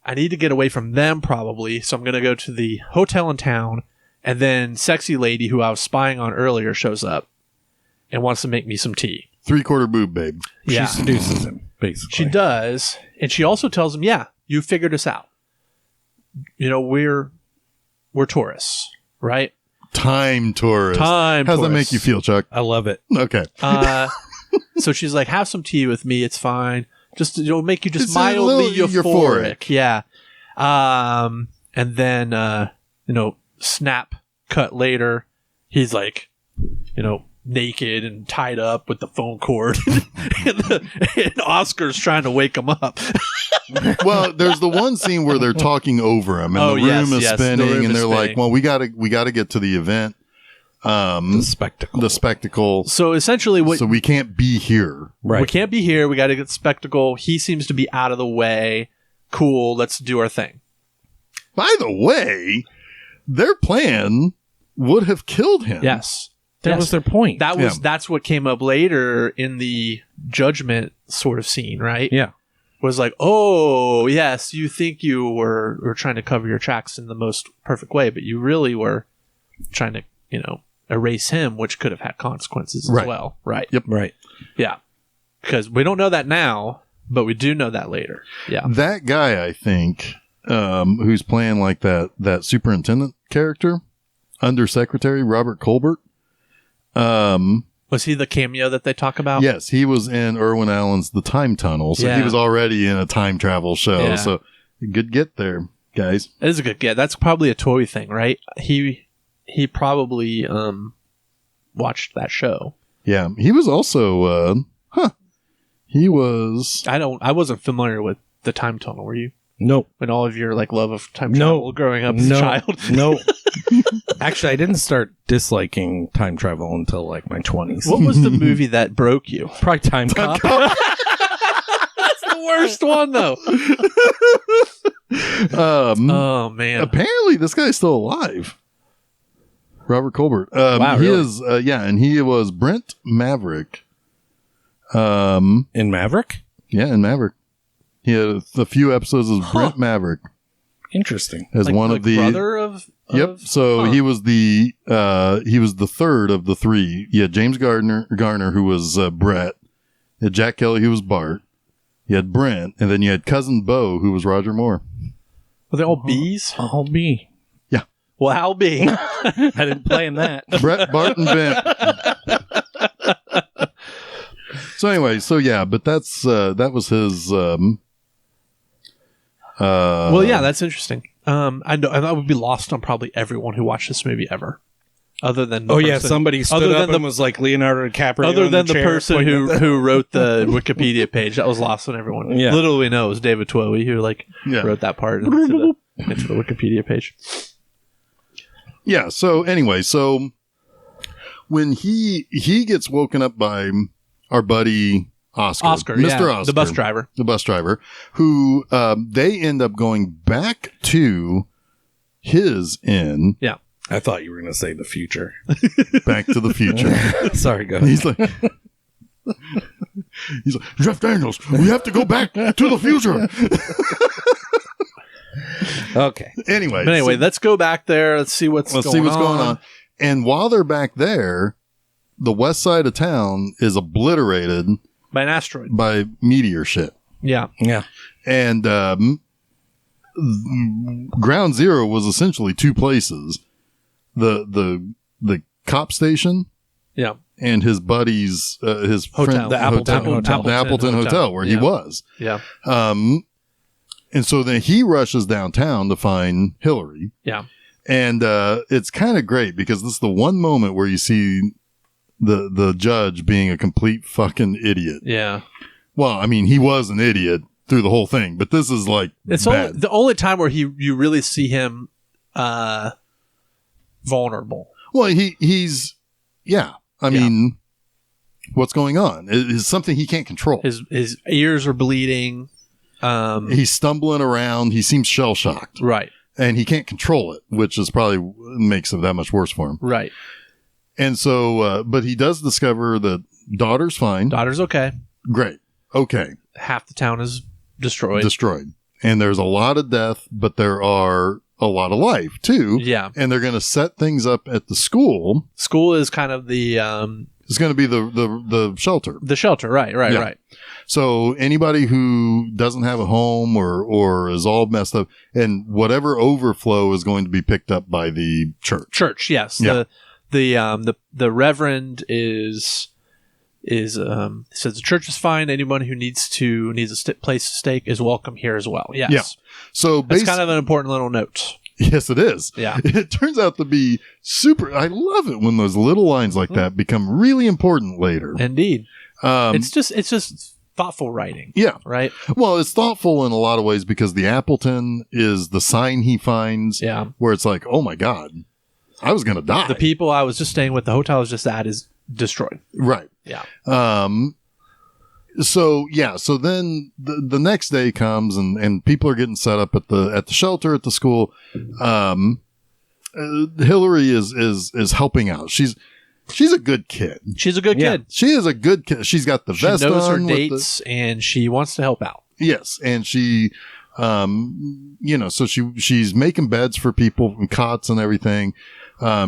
I need to get away from them probably. So I'm going to go to the hotel in town. And then sexy lady who I was spying on earlier shows up and wants to make me some tea. 3/4 boob, babe. Yeah. She seduces him, basically. She does. And she also tells him, yeah, you figured us out. You know, we're tourists, right? Time tourists. Time How's that tourists. make you feel, Chuck? I love it. Okay. So she's like, have some tea with me. It's fine. Just, it'll make you just It's a mildly little euphoric. Yeah. And then, snap cut later. He's like, naked and tied up with the phone cord. and Oscar's trying to wake him up. Well, there's the one scene where they're talking over him and the room is spinning, the room and is they're like, spinning. well, we gotta get to the event. The spectacle. So essentially so we can't be here. Right. we can't be here. We got to get the spectacle. He seems to be out of the way. Cool. Let's do our thing. By the way, their plan would have killed him. Yes. That was their point. That's what came up later in the judgment sort of scene, right? Yeah. Was like, oh yes, you think you were trying to cover your tracks in the most perfect way, but you really were trying to, erase him, which could have had consequences as Right. well. Right. Yep. Right. Yeah. Because we don't know that now, but we do know that later. Yeah. That guy, I think, who's playing like that superintendent character, Undersecretary Robert Colbert. Was he the cameo that they talk about? Yes, he was in Irwin Allen's The Time Tunnel, so he was already in a time travel show. Yeah. So good get there, guys. It is a good get. That's probably a Toy thing, right? He probably watched that show. Yeah, he was also he was I wasn't familiar with the Time Tunnel, were you? Nope. And all of your love of time travel growing up as a child. No. Actually, I didn't start disliking time travel until like my 20s. What was the movie that broke you? Probably Time Cop. That's the worst one, though. Oh man! Apparently, this guy's still alive. Robert Colbert. Wow, he really? is. And he was Brent Maverick. In Maverick? Yeah, in Maverick. He had a few episodes as Brent Maverick Interesting. as one Like of the brother of. Yep. So he was the third of the three. You had James Garner, who was Brett. You had Jack Kelly, who was Bart. You had Brent, and then you had cousin Bo, who was Roger Moore. Were they all bees? I'll be. Yeah. Well, I'll be. I didn't plan that. Brett, Bart, and Bent. So anyway, but that was his. Well, yeah, that's interesting. I know that would be lost on probably everyone who watched this movie ever, other than the person, somebody stood up and was like Leonardo DiCaprio. other in than the chair person pointing at who wrote the Wikipedia page. That was lost on everyone. Yeah. Little we know is David Twohy who wrote that part into the Wikipedia page. Yeah. So anyway, when he gets woken up by our buddy Oscar, Mr. yeah, Oscar, the bus driver, who they end up going back to his inn. Yeah. I thought you were going to say the future. Back to the Future. Sorry, go ahead. He's like, Jeff Daniels, we have to go back to the future. Okay. Anyway, let's go back there. Let's see what's going on. And while they're back there, the west side of town is obliterated By an asteroid. by meteor shit. Yeah. Yeah. And Ground Zero was essentially two places: the cop station, Yeah. and his buddy's his Hotel. friend, The Appleton Hotel. the Appleton Hotel, where he Yeah. was. Yeah. And so then he rushes downtown to find Hillary. Yeah. And it's kind of great because this is the one moment where you see the judge being a complete fucking idiot. Yeah. Well, I mean, he was an idiot through the whole thing, but this is like It's bad. the only time where you really see him vulnerable. Well, he's yeah. I mean, what's going on? It is something he can't control. His ears are bleeding. He's stumbling around. He seems shell shocked, Right. and he can't control it, which is probably makes it that much worse for him. Right. And so, but he does discover that daughter's fine. Daughter's okay. Great. Okay. Half the town is destroyed. Destroyed. And there's a lot of death, but there are a lot of life too. Yeah. And they're going to set things up at the school. School is kind of the It's going to be the shelter. the shelter. Right. Right. Yeah. Right. So anybody who doesn't have a home or is all messed up, and whatever overflow is going to be picked up by the church. Church. Yes. Yeah. The reverend says the church is fine. Anyone who needs a place to stay is welcome here as well. Yes. Yeah. So That's kind of an important little note. yes, it is. Yeah. It turns out to be super. I love it when those little lines like that become really important later. Indeed. Um, It's just thoughtful writing. yeah. Right. Well, it's thoughtful in a lot of ways because the Appleton is the sign he finds. Yeah. Where it's like, oh my God, I was going to die. The people I was just staying with, the hotel I was just at, is destroyed. Right. Yeah. So then the next day comes and people are getting set up at the shelter at the school. Hillary is helping out. She's a good kid. She's a good kid. She is a good kid. She's got the She vest knows her on with dates and she wants to help out. yes, and she, so she's making beds for people and cots and everything.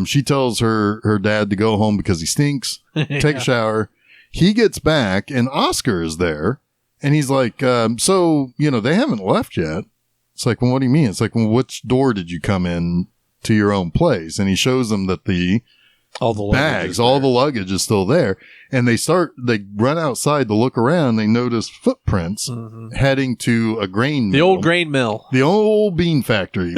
She tells her dad to go home because he stinks. Take a shower. He gets back and Oscar is there And he's like, so, they haven't left yet. It's like, well, what do you mean? It's like, well, which door did you come in to your own place? And he shows them that all the bags, all the luggage is still there. And they run outside to look around. They notice footprints heading to a grain mill. The old grain mill. The old bean factory.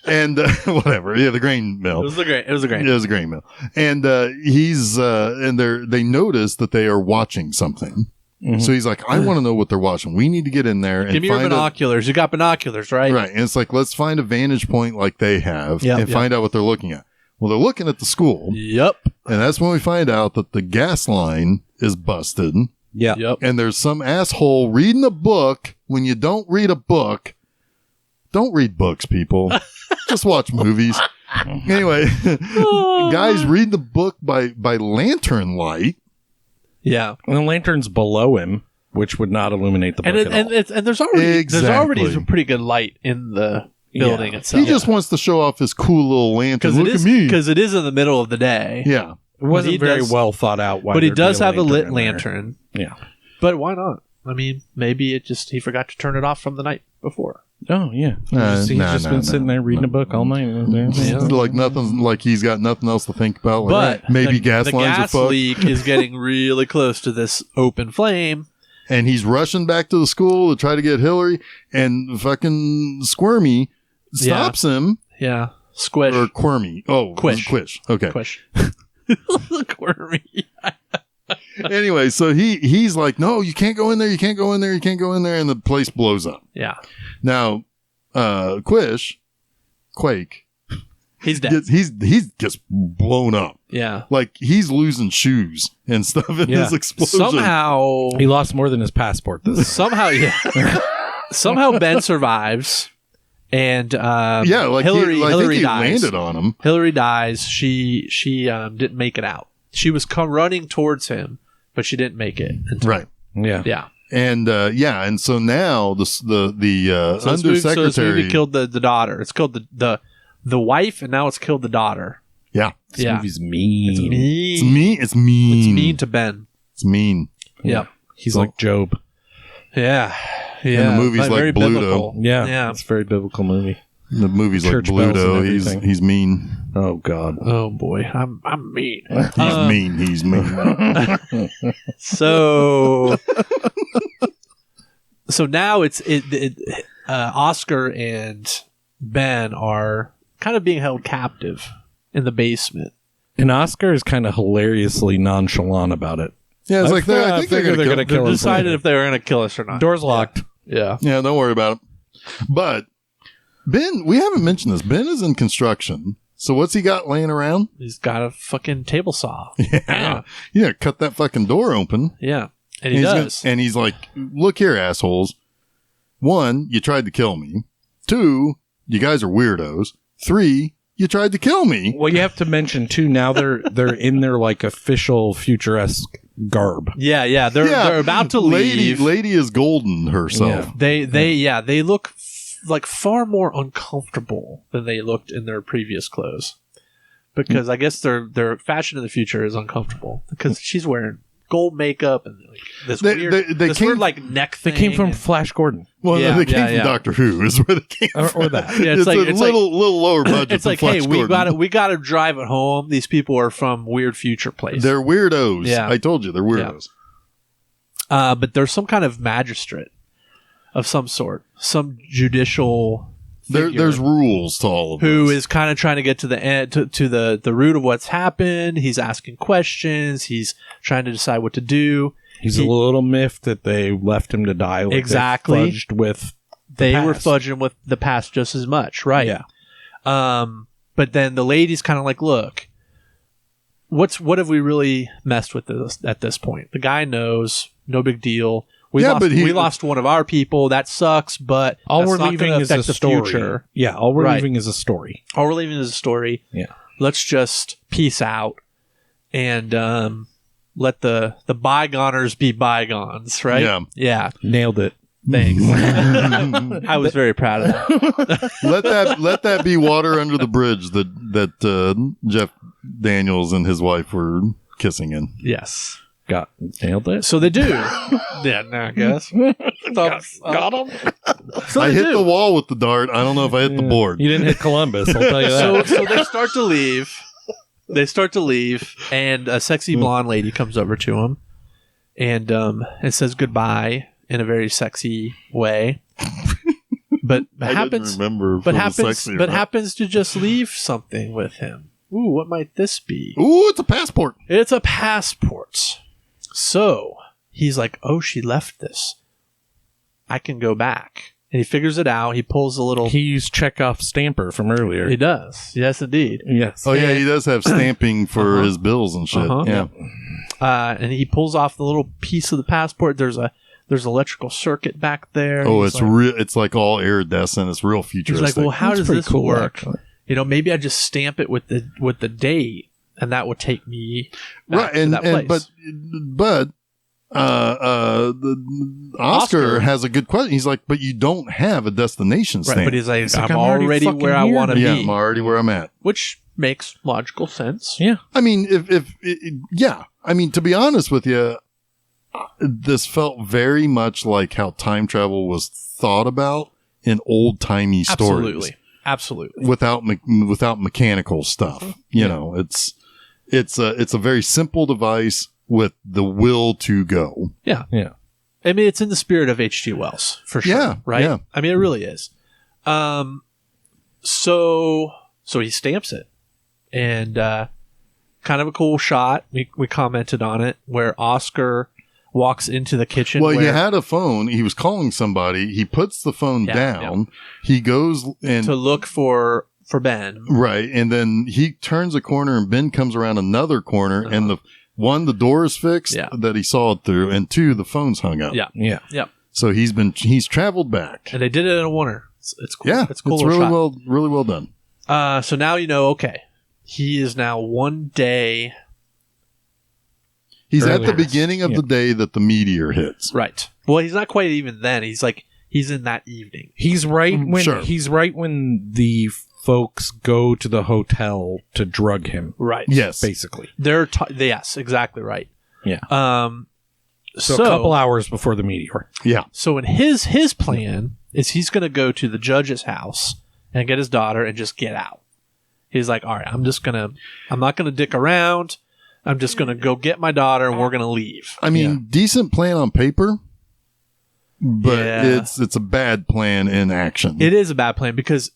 And whatever. Yeah, the grain mill. It was a grain mill. And they notice that they are watching something. Mm-hmm. So he's like, I want to know what they're watching. We need to get in there and give me your binoculars. You got binoculars, right? Right. And it's like, let's find a vantage point like they have find out what they're looking at. Well, they're looking at the school. Yep. And that's when we find out that the gas line is busted. Yeah. Yep. And there's some asshole reading a book when you don't read a book. Don't read books, people. Just watch movies. Anyway, guys read the book by lantern light. Yeah. And the lantern's below him, which would not illuminate the book at all. And there's already some pretty good light in the building itself. He just wants to show off his cool little lantern. Look at me. Because it is in the middle of the day. Yeah. It wasn't very well thought out. But he does have a lit lantern. Yeah. But why not? I mean, maybe he forgot to turn it off from the night before. Oh, yeah. He's just been sitting there reading a book all night. Like he's got nothing else to think about. Like, but maybe gas lines are fucked. The gas leak is getting really close to this open flame. And he's rushing back to the school to try to get Hillary. And fucking Squirmy stops him. Yeah. Squish. Or Quirmy. Oh, Quish. Okay. Quish. Quirmy. Anyway, so he's like, no, you can't go in there. You can't go in there. You can't go in there. And the place blows up. Yeah. Now, Quake. He's dead. He gets blown up. Yeah. Like he's losing shoes and stuff in this explosion. Somehow. He lost more than his passport. Somehow Ben survives. And Hillary dies. Landed on him. Hillary dies. She didn't make it out. She was running towards him, but she didn't make it. Right. Yeah. Yeah. And and so now the undersecretary this movie killed the daughter. It's killed the wife, and now it's killed the daughter. Yeah. This movie's mean. It's mean. It's mean. It's mean. It's mean to Ben. It's mean. Yeah. He's like Job. Yeah. Yeah. And the movie's like Bluto. Yeah. It's a very biblical movie. The movie's like Bluto. He's mean. Oh God. Oh boy. I'm mean. He's mean. So now it's Oscar and Ben are kind of being held captive in the basement. And Oscar is kind of hilariously nonchalant about it. Yeah, it's like I think they're going to kill us. Decided if they were going to kill us or not. Door's locked. Yeah. Yeah, don't worry about it. But Ben, we haven't mentioned this. Ben is in construction. So what's he got laying around? He's got a fucking table saw. Yeah, cut that fucking door open. Yeah. And he does. And he's like, look here, assholes. 1, you tried to kill me. 2, you guys are weirdos. 3, you tried to kill me. Well, you have to mention too. Now they're in their like official futuresque garb. Yeah. They're about to leave. Lady is golden herself. Yeah. They look like far more uncomfortable than they looked in their previous clothes, because I guess their fashion in the future is uncomfortable because she's wearing gold makeup and like this weird like neck thing. They came from Flash Gordon. Well, they came from Doctor Who is where they came from. Or that. Yeah, it's a little lower budget. It's like, Flash hey, Gordon. we got to drive it home. These people are from weird future place. They're weirdos. Yeah. I told you they're weirdos. Yeah. But there's some kind of magistrate of some sort, some judicial. There's rules to all of this. Who is kind of trying to get to the end, to the root of what's happened. He's asking questions. He's trying to decide what to do. He's a little miffed that they left him to die. Like exactly. They were fudging with the past just as much, right? Yeah. But then the lady's kind of like, look, what have we really messed with at this point? The guy knows, no big deal. We lost one of our people. That sucks, but all we're leaving is a story. Future. Yeah, all we're leaving is a story. All we're leaving is a story. Yeah. Let's just peace out and let the bygoners be bygones, right? Yeah. Yeah. Nailed it. Thanks. I was very proud of that. let that be water under the bridge that Jeff Daniels and his wife were kissing in. Yes. nailed it. So they do. Yeah, I guess. Got him. So I they hit do. the wall with the dart. I don't know if I hit the board. You didn't hit Columbus. I'll tell you that. So they start to leave. They start to leave, and a sexy blonde lady comes over to him, and says goodbye in a very sexy way. But I happens, didn't remember. if but it was happens, sexy or but not. happens to just leave something with him. Ooh, what might this be? Ooh, it's a passport. It's a passport. So he's like, "Oh, she left this. I can go back." And he figures it out. He pulls a little. He used Chekhov's stamper from earlier. He does. Yes, indeed. Yes. Oh yeah, he does have stamping for his bills and shit. Uh-huh. Yeah. And he pulls off the little piece of the passport. There's electrical circuit back there. Oh, He's it's like, real. It's like all iridescent. It's real He's futuristic. like, well, how That's does pretty this cool, work? actually. Maybe I just stamp it with the date, and that would take me back right, to and, that place. but the Oscar has a good question. He's like, but you don't have a destination stamp. right, but he's like, It's like, I'm already fucking where I here. want to yeah, be, I'm already where I'm at. which makes logical sense. Yeah. I mean, yeah. I mean, to be honest with you, this felt very much like how time travel was thought about in old timey stories. Absolutely. Without mechanical stuff. You know, it's a very simple device with the will to go. Yeah. Yeah. I mean, it's in the spirit of H.G. Wells, for sure. Yeah, Right? yeah. I mean, it really is. So he stamps it. And kind of a cool shot. We commented on it, where Oscar walks into the kitchen. Well, where, you had a phone. He was calling somebody. He puts the phone down. He goes and to look for Ben. right, and then he turns a corner, and Ben comes around another corner, and the door is fixed that he saw it through, and two, the phone's hung up. Yeah. Yeah. Yeah. So he's traveled back. And they did it in a wonder. It's cool. Yeah, It's a cool. it's little really well done. shot. So now okay. He is now one day. He's at Earlier. the beginning of the day that the meteor hits. Right. Well, he's not quite even then. He's in that evening. He's right when Sure. he's right when the folks go to the hotel to drug him. Right. Yes. Basically. Yes, exactly right. Yeah. So a couple hours before the meteor. Yeah. So in his plan is he's going to go to the judge's house and get his daughter and just get out. He's like, all right, I'm not going to dick around. I'm just going to go get my daughter and we're going to leave. I mean, decent plan on paper, but Yeah. it's a bad plan in action. It is a bad plan because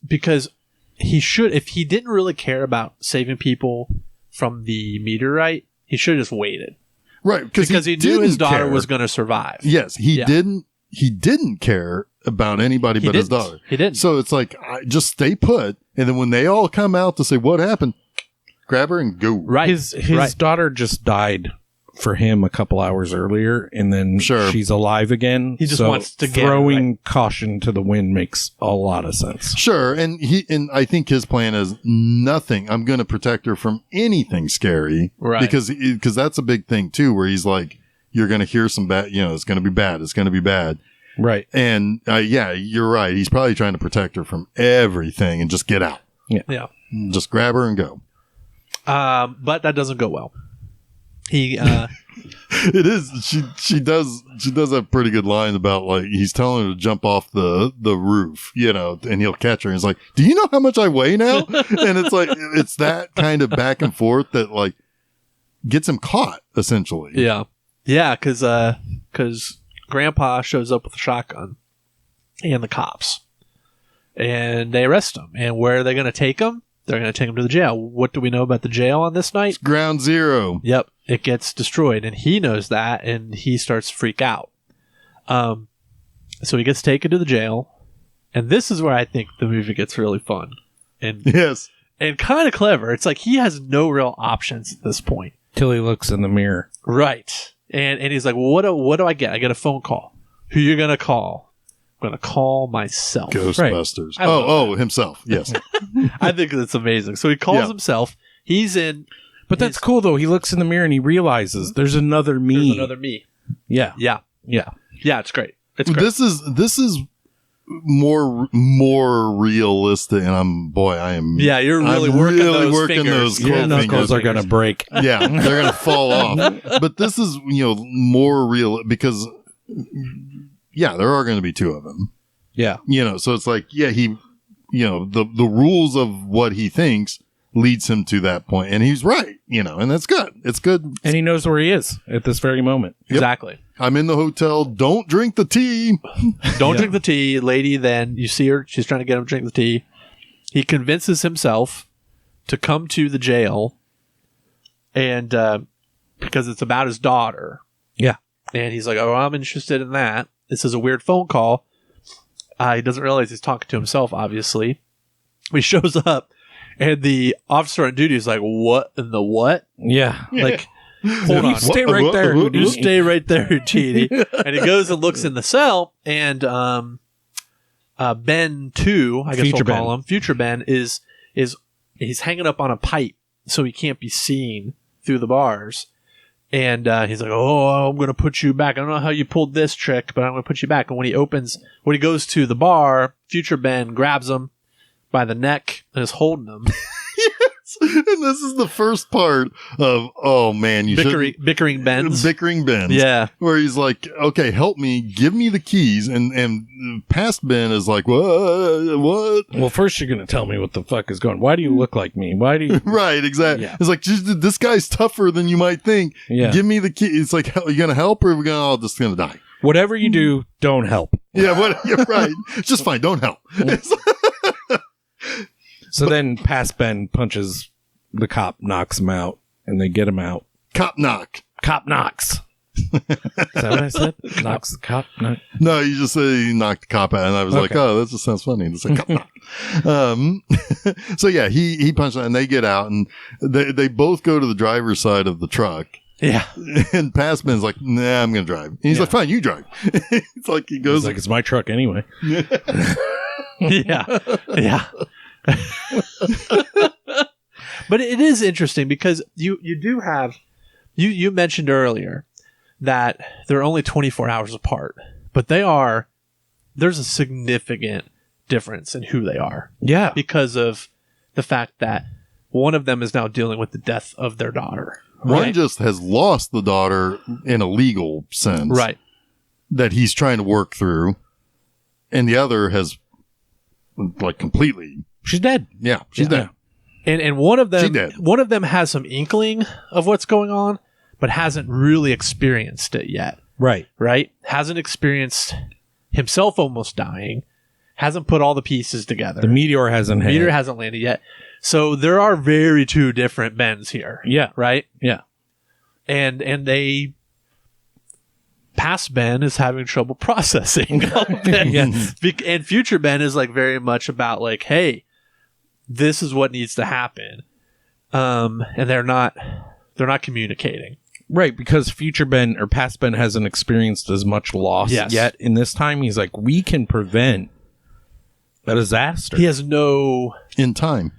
he should, if he didn't really care about saving people from the meteorite, he should have just waited. Right, Because he knew his didn't daughter care. was going to survive. Yes, he Yeah. didn't care about anybody He but his didn't. daughter. He didn't. So it's like, just stay put, and then when they all come out to say what happened, grab her and go. Right. His right. daughter just died for him a couple hours earlier, and then Sure. she's alive again. He just wants to get her, throwing caution to the wind makes a lot of sense. Sure, and I think his plan is nothing. I'm going to protect her from anything scary, Right. Because that's a big thing too, where he's like, you're going to hear some bad, it's going to be bad. It's going to be bad. Right. And yeah, you're right. He's probably trying to protect her from everything and just get out. Yeah. Just grab her and go. But that doesn't go well. He, It is. She does have pretty good lines about, like, he's telling her to jump off the roof, and he'll catch her. And he's like, do you know how much I weigh now? And it's like, it's that kind of back and forth that, like, gets him caught, essentially. yeah. Yeah. Cause Grandpa shows up with a shotgun and the cops and they arrest him. And where are they going to take him? They're going to take him to the jail. What do we know about the jail on this night? Ground zero. Yep. It gets destroyed and he knows that and he starts to freak out. So he gets taken to the jail and this is where I think the movie gets really fun and Yes. kind of clever. It's like he has no real options at this point. Till he looks in the mirror. Right. And he's like, well, what do I get? I get a phone call. Who you going to call? I'm going to call myself. Ghostbusters. I love Himself. Yes. I think that's amazing. So he calls Yeah. himself. He's in. But that's cool, though. He looks in the mirror and he realizes there's another me. There's another me. Yeah. Yeah. Yeah. Yeah, it's great. It's great. This is more realistic, and I am. Yeah, you're really I'm working really those working fingers. those Your club knuckles fingers. are going to break. Yeah, they're going to fall off. But this is, more real because, there are going to be two of them. Yeah. So it's like, he, the rules of what he thinks leads him to that point, and he's right, and that's good. It's good. And he knows where he is at this very moment. Exactly. I'm in the hotel. Don't drink the tea. Don't drink the tea. Lady, then you see her. She's trying to get him to drink the tea. He convinces himself to come to the jail, and because it's about his daughter. Yeah. And he's like, oh, I'm interested in that. This is a weird phone call. He doesn't realize he's talking to himself, obviously. He shows up, and the officer on duty is like, what in the what? Yeah. Like, hold on. Stay right there. You stay right there, Houdini. And he goes and looks in the cell, and Ben 2, I guess Future we'll call Ben. him, Future Ben, is he's hanging up on a pipe so he can't be seen through the bars. And he's like, oh, I'm going to put you back. I don't know how you pulled this trick, but I'm going to put you back. And when he goes to the bar, Future Ben grabs him by the neck and is holding him. And this is the first part of, oh man, Bickering Ben's. Bickering Ben's. Yeah. Where he's like, okay, help me, give me the keys. And past Ben is like, what? Well, first you're going to tell me what the fuck is going. Why do you look like me? Why do you? Right, exactly. Yeah. It's like, this guy's tougher than you might think. Yeah. Give me the key. It's like, are you going to help or are we all just going to die? Whatever you do, don't help. Yeah, you're right. It's just fine. Don't help. So then past Ben punches the cop, knocks him out, and they get him out. Cop knock. Cop knocks. Is that what I said? Knocks the cop? Knock. No, you just say you knocked the cop out, and I was like, oh, that just sounds funny. It's like cop knock. So yeah, he punched out, and they get out, and they both go to the driver's side of the truck. Yeah. And Passman's like, nah, I'm going to drive. And he's like, fine, you drive. It's like he goes He's like, it's my truck anyway. Yeah. Yeah. But it is interesting because you do have you mentioned earlier that they're only 24 hours apart, but there's a significant difference in who they are. Yeah. Because of the fact that one of them is now dealing with the death of their daughter. One Right? just has lost the daughter in a legal sense. Right. That he's trying to work through. And the other has like completely. She's dead. Yeah, she's dead. And one of She did. them has some inkling of what's going on, but hasn't really experienced it yet. Right. Right? Hasn't experienced himself almost dying. Hasn't put all the pieces together. The meteor hasn't hit. Meteor hasn't landed yet. So there are very two different Bens here. Yeah. Right? Yeah. And they past Ben is having trouble processing all of this. Yes. And future Ben is like very much about like, hey, this is what needs to happen. And they're not communicating. Right, because future Ben or past Ben hasn't experienced as much loss yet. In this time, he's like, we can prevent a disaster. He has no In time.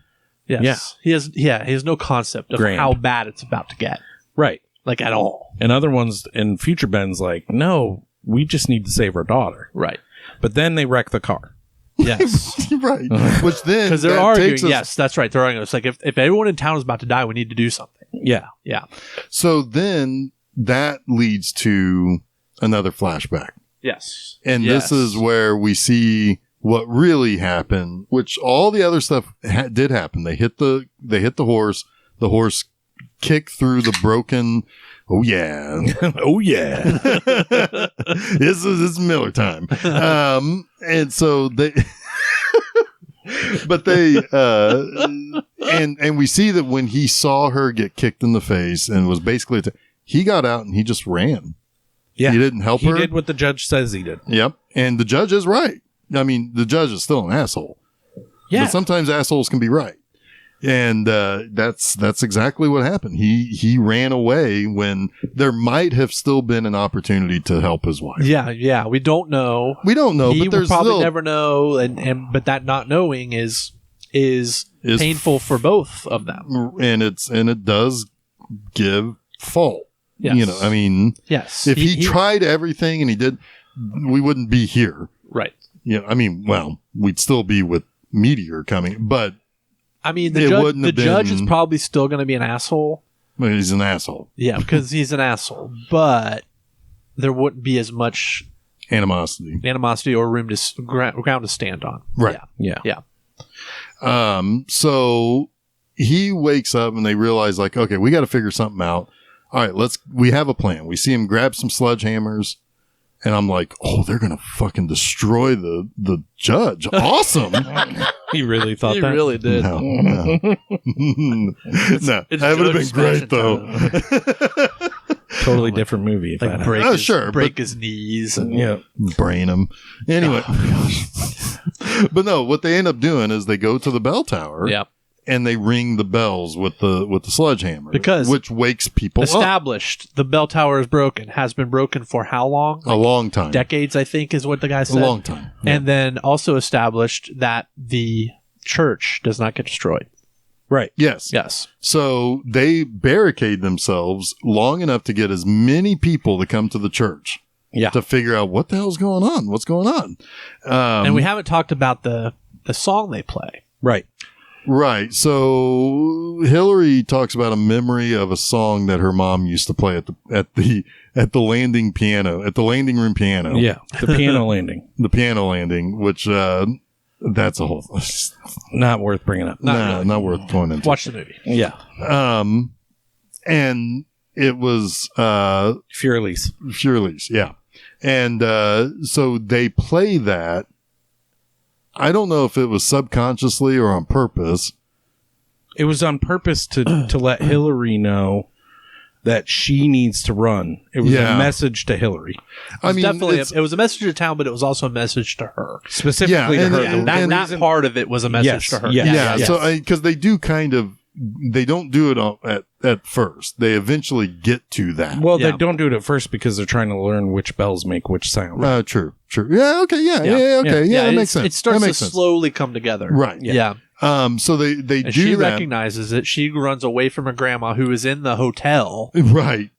Yes. Yeah. He has no concept of Grand. how bad it's about to get. Right. Like at all. And other ones in future Ben's like, no, we just need to save our daughter. Right. But then they wreck the car. Yes. Right. Which then Because they're that arguing. takes us- Yes, that's right. They're arguing. It's like if everyone in town is about to die, we need to do something. Yeah. Yeah. So then that leads to another flashback. Yes. And Yes. this is where we see what really happened, which all the other stuff did happen. They hit the horse. The horse kicked through the broken. Oh yeah. Oh, yeah. This is Miller time. And so they, but they, and we see that when he saw her get kicked in the face and was basically, he got out and he just ran. Yeah. He didn't help He her. did what the judge says he did. Yep. And the judge is right. I mean, the judge is still an asshole. Yeah. But sometimes assholes can be right. And that's exactly what happened. He ran away when there might have still been an opportunity to help his wife. Yeah. We don't know. We don't know, He but will there's probably still never know, but that not knowing is painful for both of them. and it does give fault. Yes. You know, I mean, Yes. if he tried everything and he did, we wouldn't be here. Right. you know, I mean, well, we'd still be with Meteor coming, but I mean, It wouldn't the have judge is been- probably still going to be an asshole. he's an asshole. Yeah, because he's an asshole. But there wouldn't be as much Animosity. or room to ground to stand on. Right. Yeah. So he wakes up and they realize, like, okay, we got to figure something out. All right, we have a plan. We see him grab some sledgehammers, and I'm like, oh, they're going to fucking destroy the judge. Awesome. He really thought He that. really did. No. No, It's that would have been Judge great, Smashing though. Totally different movie. If Like that break, Oh, his, sure, break but- his knees. And, yeah. Brain him. Anyway. But no, what they end up doing is they go to the bell tower. yeah. And they ring the bells with the sledgehammer, which wakes people up. Established. The bell tower is broken. Has been broken for how long? A long time. Decades, I think, is what the guy A said. long time. And then also established that the church does not get destroyed. Right. Yes. Yes. So they barricade themselves long enough to get as many people to come to the church. Yeah. To figure out what the hell's going on. What's going on? And we haven't talked about the song they play. Right. Right. So Hillary talks about a memory of a song that her mom used to play at the landing room piano. Yeah. The piano landing. The piano landing, which that's a whole Not worth bringing up. not worth going into. Watch the movie. Yeah. And it was Furley's. Shirley's, yeah. And so they play that. I don't know if it was subconsciously or on purpose. It was on purpose to let Hillary know that she needs to run. It was Yeah. a message to Hillary. I mean, Definitely, it's- it was a message to town, but it was also a message to her. Specifically Yeah, to her. and- The That reason- part of it was a message Yes, to her. yes. yeah. yes. So because they do kind of, they don't do it at first. They eventually get to that. Well, Yeah. they don't do it at first because they're trying to learn which bells make which sound. True. Yeah. Okay. Yeah. Okay. Yeah. That makes sense. It starts that to makes sense. slowly come together. Right. Yeah. So they And do she that. recognizes it. She runs away from her grandma, who is in the hotel. Right.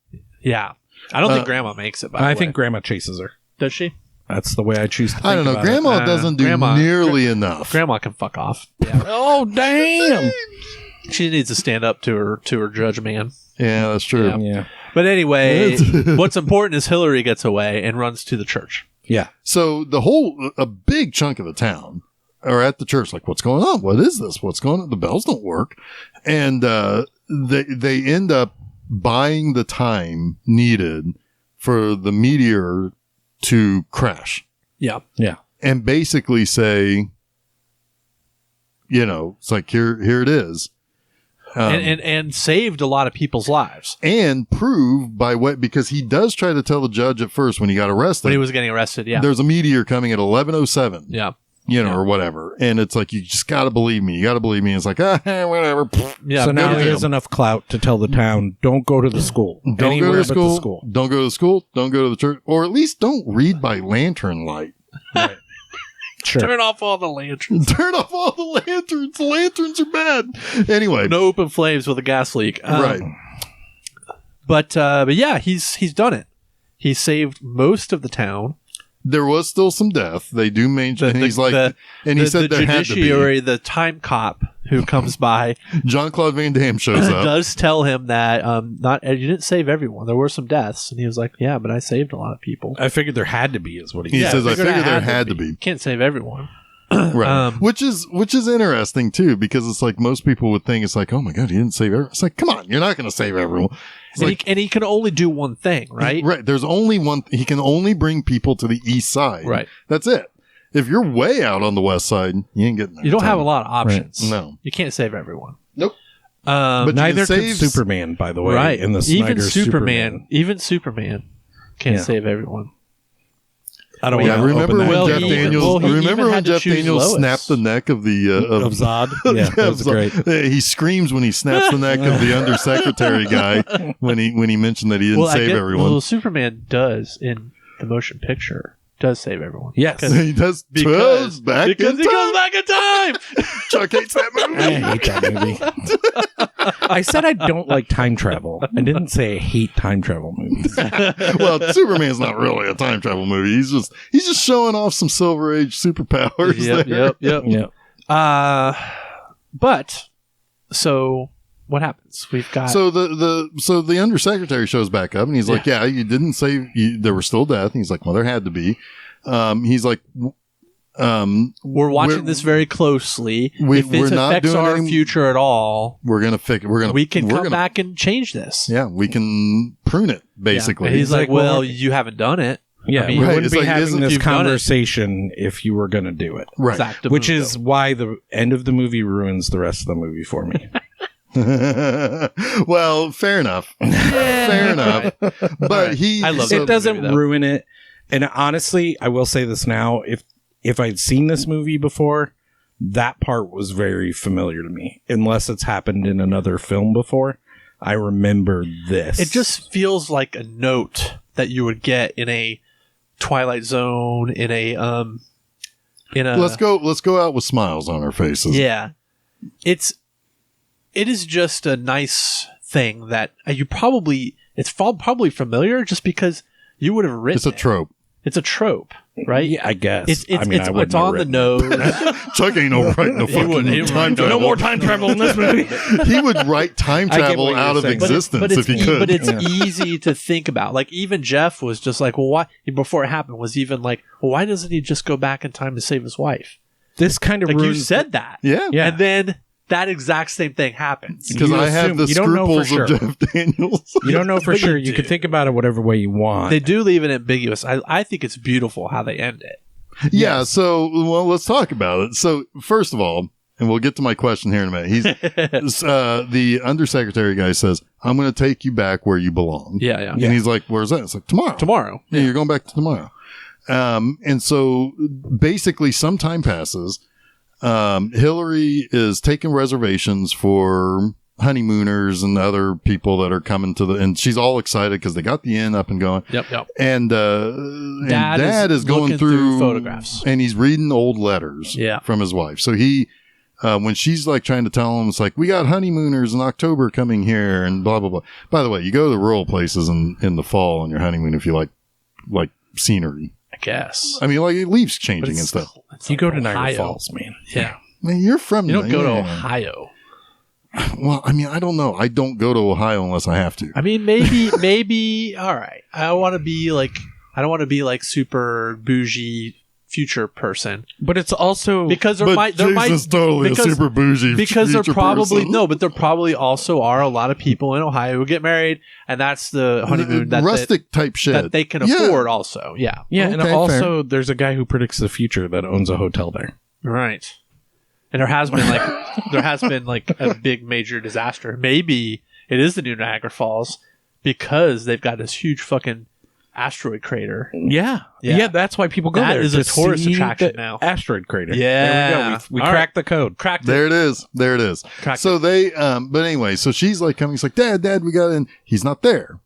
Yeah. I don't think grandma makes it, by the I way. think Grandma chases her. Does she? That's the way I choose to think I don't know. about Grandma it. doesn't do Grandma- nearly enough. Grandma can fuck off. Yeah. Oh, damn. She needs to stand up to her judge man. Yeah, that's true. Yeah. Yeah. But anyway, what's important is Hillary gets away and runs to the church. Yeah. So a big chunk of the town are at the church. Like, what's going on? What is this? What's going on? The bells don't work. And, they end up buying the time needed for the meteor to crash Yeah. Yeah. and basically say, it's like, here it is. And saved a lot of people's lives And prove because he does try to tell the judge at first when he got arrested. when he was getting arrested. Yeah. There's a meteor coming at 11:07. Yeah. Or whatever. And it's like, you just got to believe me. You got to believe me. It's like, whatever. Yeah. So now go to he jail. has enough clout to tell the town, don't go to the school. Don't go Anywhere to but school. the school. Don't go to the school. Don't go to the church. Or at least don't read by lantern light. Sure. Turn off all the lanterns. Turn off all the lanterns. The lanterns are bad. Anyway. No open flames with a gas leak. Right. But yeah, he's done it. He saved most of the town. There was still some death. They do mention. He's like, and he said the there had to be. judiciary, the time cop who comes by, Jean-Claude Van Damme shows up. does tell him that you didn't save everyone. There were some deaths, and he was like, "Yeah, but I saved a lot of people." I figured there had to be, is what he He said. says, I figured it there had to be. Can't save everyone. Right. Which is interesting too, because it's like most people would think it's like, oh my God, he didn't save everyone. It's like, come on, you're not going to save everyone. It's like, And he can only do one thing, right? right. There's only one. He can only bring people to the east side. Right. That's it. If you're way out on the west side, you ain't getting. You don't have a lot of options. No. You can't save everyone. Nope. But you Neither can can save- Superman, by the way. right. In the Even Snyder Superman can't Yeah. save everyone. I don't Yeah, want to remember open that when Well, Jeff he- can. Daniels? well, he remember even when had to Jeff choose Daniels Lois. snapped the neck of the of Zod? Yeah, that was great. He screams when he snaps the neck of the undersecretary guy when he mentioned that he didn't save everyone. Well, Superman does in the motion picture does save everyone. Yes. He does Because back he in goes time. back in time. Chuck hates that movie. I hate that movie. I said I don't like time travel. I didn't say I hate time travel movies. Well, Superman's not really a time travel movie. He's just showing off some Silver Age superpowers. there. Yeah. But so what happens? We've got So the undersecretary shows back up and he's like, "Yeah, you didn't say there was still death." And he's like, "Well, there had to be." He's like, we're watching this very closely. If we're it not affects doing our any- future at all, "We're gonna fix it. we can come back and change this." Yeah, we can prune it basically." And he's like, well, "Well, you haven't done it." Yeah, I mean, we right, wouldn't it's be like, having isn't- this you've done it. conversation if you were going to do it. right. Exact Which move, is though. why the end of the movie ruins the rest of the movie for me. Well, fair enough. Fair enough. But he, I love so- It doesn't movie, though. ruin it. And honestly, I will say this now: if I'd seen this movie before, that part was very familiar to me. Unless it's happened in another film before, I remember this. It just feels like a note that you would get in a Twilight Zone, in a let's go out with smiles on our faces. Yeah. It is just a nice thing that it's probably familiar just because you would have written It's a trope. It's a trope, right? Yeah, I guess. It's I mean, I wouldn't it's have on the written nose. Chuck ain't no writing no He wouldn't- he fucking wouldn't time do it. travel. No more time travel in this movie. He would write time I get travel what you're out of saying. existence if he could. But it's easy to think about. Like even Jeff was just like, well, why? Before it happened, was even like, well, why doesn't he just go back in time to save his wife? This kind of Like you ruins. said that, Yeah. Yeah. and then that exact same thing happens. Because You I have assume- the you don't know for scruples of sure. Jeff Daniels. You don't know for But sure. you You can do. think about it whatever way you want. They do leave it ambiguous. I think it's beautiful how they end it. Yeah, so well, let's talk about it. So first of all, and we'll get to my question here in a minute. He's the undersecretary guy says, "I'm going to take you back where you belong." Yeah. And he's like, "Where's that?" It's like tomorrow. Tomorrow. Yeah, you're going back to tomorrow. And so basically, some time passes. Hillary is taking reservations for honeymooners and other people that are coming to and she's all excited because they got the inn up and going. Yep. And Dad is going looking through photographs. and he's reading old letters Yeah. from his wife. So he, when she's like trying to tell him, it's like, we got honeymooners in October coming here and blah, blah, blah. By the way, you go to the rural places in the fall on your honeymoon if you like scenery. I guess. I mean, like leaves But changing and stuff. it's you go to Ohio. Niagara Falls, man. Yeah. Man, you're from You don't go to yeah. Ohio. Well, I mean, I don't know. I don't go to Ohio unless I have to. I mean, maybe. All right. I don't want to be like super bougie future person But it's also because there But might Jason's totally because- a super bougie because there future probably person. no, but there probably also are a lot of people in Ohio who get married, and that's the honeymoon that rustic type shit that they can Yeah. afford. Also, yeah, yeah, and Okay, also there's a guy who predicts the future that owns a hotel there. right. And there has been like a big major disaster. Maybe it is the new Niagara Falls because they've got this huge fucking asteroid crater. Yeah, Yeah. yeah, that's why people go That there. is a to tourist see attraction the now. Asteroid crater. Yeah. there we go. We All cracked the code. Cracked There it. it is. There it is. Cracked So they, but anyway, so she's like coming. He's like, Dad, we got in. He's not there.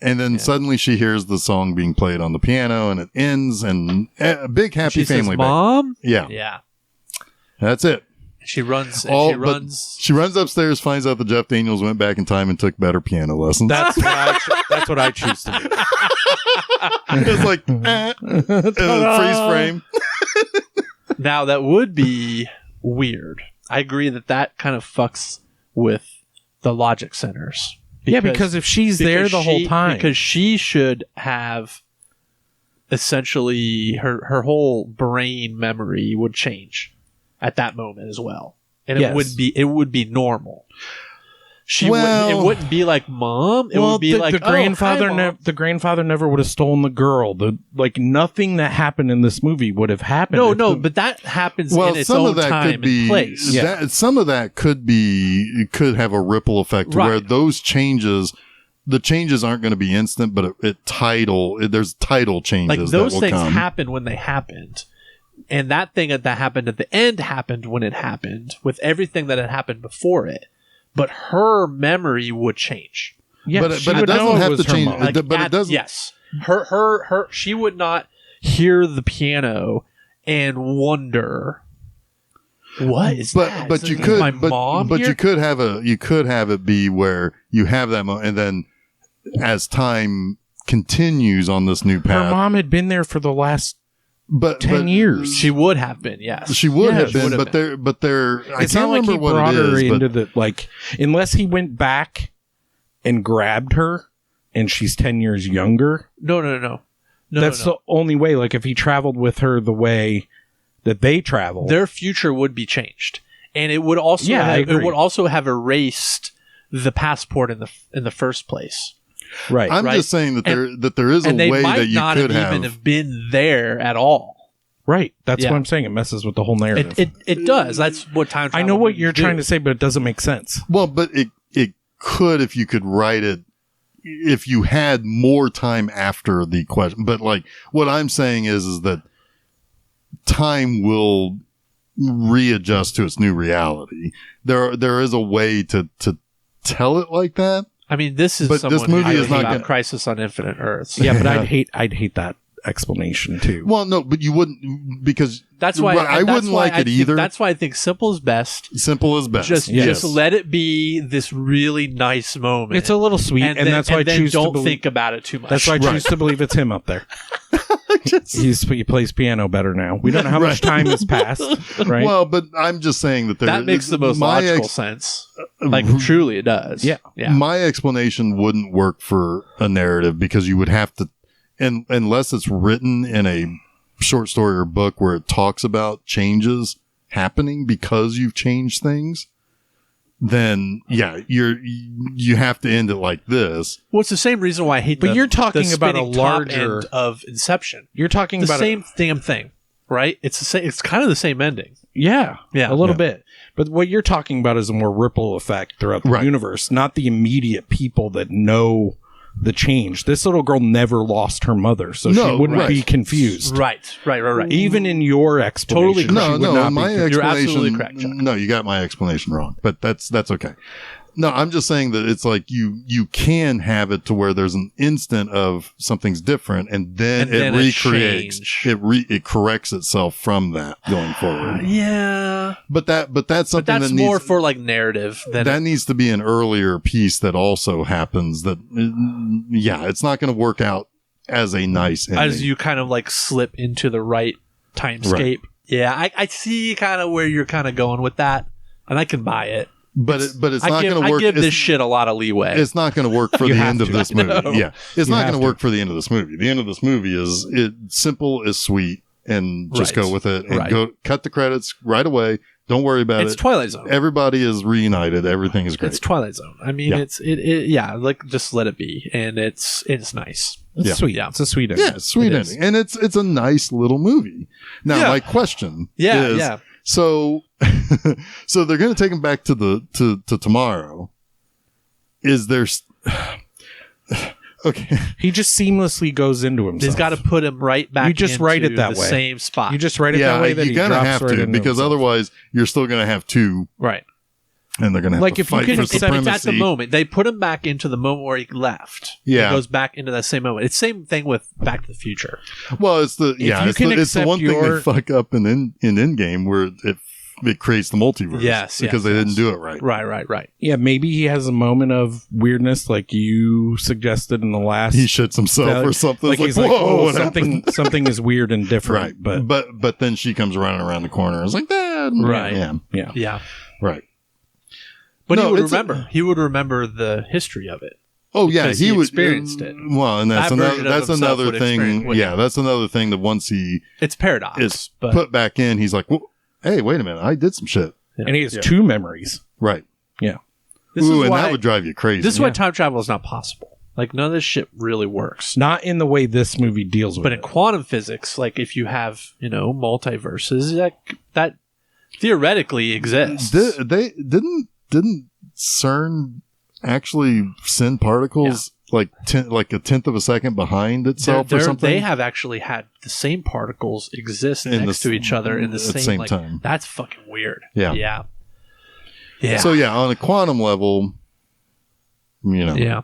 And then suddenly she hears the song being played on the piano and it ends and a big happy She family. says, "Mom." Yeah. Yeah. That's it. She runs. And All, she but runs. she runs upstairs, finds out that Jeff Daniels went back in time and took better piano lessons. That's what I choose to do. It's like, freeze frame. Now that would be weird. I agree that kind of fucks with the logic centers. Because if she's there the whole time, because she should have essentially her whole brain memory would change at that moment as well, and Yes. it would be normal. Well- It wouldn't be like Mom. It would be the, like the grandfather. Oh, hi, Mom. The grandfather never would have stolen the girl. Nothing that happened in this movie would have happened. No, if no, the- but that happens Well, in its some own of that time could be and place. Yeah. some of that could have a ripple effect to Right. where those changes. The changes aren't going to be instant, but there's title changes Like that those will things come. happen when they happened, and that thing that happened at the end happened when it happened with everything that had happened before it. But her memory would change. yeah, but she it would doesn't know have was to her change. mom. But it doesn't- Yes, her. She would not. hear the piano and wonder, what is that? But Is you it could, my mom but here? you could have it be where you have that moment, and then as time continues on this new Her path, mom had been there for the last 10 years. She would have been, yes. She would Yeah, have she been, would have but they're. I It's can't not like he remember what brought it her is, into but the, like, unless he went back and grabbed her and she's 10 years younger. No. That's the only way. Like, if he traveled with her the way that they travel. Their future would be changed. And it would also I have, it agree. would also have erased the passport in the first place. Right. I'm right. just saying that there is a And they way might that you not could have even have been there at all. Right. That's Yeah. what I'm saying. It messes with the whole narrative. It does. That's what time travel I know what movies you're do. trying to say, but it doesn't make sense. Well, but it could if you could write it if you had more time after the question. But like what I'm saying is that time will readjust to its new reality. There is a way to tell it like that. I mean, this is But someone this movie who is knows not about gonna- Crisis on Infinite Earths. Yeah, but I'd hate that explanation too. Well, no, but you wouldn't because That's why I that's wouldn't why like I it think- either. That's why I think simple is best. Simple as best. Just Yes. let it be this really nice moment. It's a little sweet, and, then, that's why I then choose don't to believe. think about it too much. That's why I choose to believe it's him up there. He plays piano better now. We don't know how much time has passed, right? Well, but I'm just saying that that makes the most my logical sense. Like truly, it does. Yeah. My explanation wouldn't work for a narrative because you would have to, and unless it's written in a short story or book where it talks about changes happening because you've changed things, then yeah, you have to end it like this. Well, it's the same reason why I hate. But the, you're talking the about a spinning top larger- end of Inception. You're talking The about same damn thing, right? It's the same. It's kind of the same ending. Yeah, Yeah. a little Yeah. bit. But what you're talking about is a more ripple effect throughout the Right. universe, not the immediate people that know the change. This little girl never lost her mother, so she No, wouldn't right. be confused. Right. Even in your explanation, Totally she correct. would not be my confused. You're explanation. absolutely correct, Chuck. No, you got my explanation wrong, but that's okay. No, I'm just saying that it's like you can have it to where there's an instant of something's different, and then And it then a recreates. change. It corrects itself from that going forward. Yeah. But that's But something that's that more needs, for like narrative than that needs to be an earlier piece that also happens. That it's not going to work out as a nice ending. as you kind of like slip into the right timescape. Right. Yeah, I see kind of where you're kind of going with that, and I can buy it. but it's I not give, going to work. I give It's- this shit a lot of leeway. It's not going to work for You the have end of to. this I movie. know. Yeah. It's You not have going to. to work for the end of this movie. The end of this movie is simple is sweet and just Right. go with it and Right. go cut the credits right away. Don't worry about It's it. Twilight Zone. Everybody is reunited. Everything is great. It's Twilight Zone. I mean, Yeah. yeah, like just let it be, and it's nice. It's Yeah. sweet. Yeah. It's a sweet ending. Yeah, sweet It is. ending. And it's a nice little movie. Now, Yeah. my question Yeah, is yeah. so so they're going to take him back to tomorrow. Is there okay. He just seamlessly goes into himself. He's got to put him right back. You just write it into that the way. same spot. You just write it Yeah, that way that you're he going to drops have right to into because himself. otherwise you're still going to have two right. and they're going to have Like, to if you fight can for accept- supremacy. It's at the moment. They put him back into the moment where he left. Yeah. He goes back into that same moment. It's same thing with Back to the Future. Well, it's the you it's can the accept one thing your- they fuck up in Endgame where it creates the multiverse. Yes, because they didn't do it right. Right. Yeah, maybe he has a moment of weirdness, like you suggested in the last. He shits himself or something. Like It's he's like, like, whoa, oh, what something happened? something is weird and different. Right, but then she comes running around the corner. It's like that. Right. Yeah. Yeah. Right. But No, he would it's remember. He would remember the history of it. Oh yeah, Because he he would experienced it. Well, and that's That another version of that's himself another would thing. experience- Yeah, that's another thing that once he It's paradox. is but put back in, he's like, well, hey, wait a minute, I did some shit. and he has two memories. Right. Yeah. this Ooh, is and why that would drive you crazy. this is why time travel is not possible. Like none of this shit really works. Not in the way this movie deals with But it. in quantum physics, like if you have multiverses, that theoretically exists. They didn't CERN actually send particles like a tenth of a second behind itself or something? They have actually had the same particles exist In next the to each other in the at the same, same like, time. That's fucking weird. Yeah. Yeah. So yeah, on a quantum level, Yeah.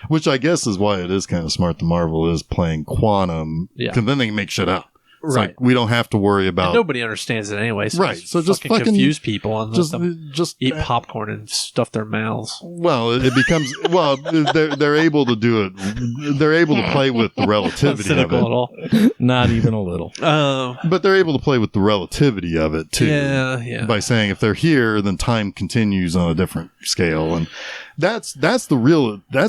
Which I guess is why it is kind of smart. The Marvel is playing quantum, because then they can make shit up. It's Right. like we don't have to worry about. And nobody understands it anyway. So Right, so just fucking confuse people and just let them eat popcorn and stuff their mouths. Well, it becomes they're able to do it. They're able to play with the relativity of Cynical it. at all. Not even a little. But they're able to play with the relativity of it too. Yeah. By saying if they're here, then time continues on a different scale, and that's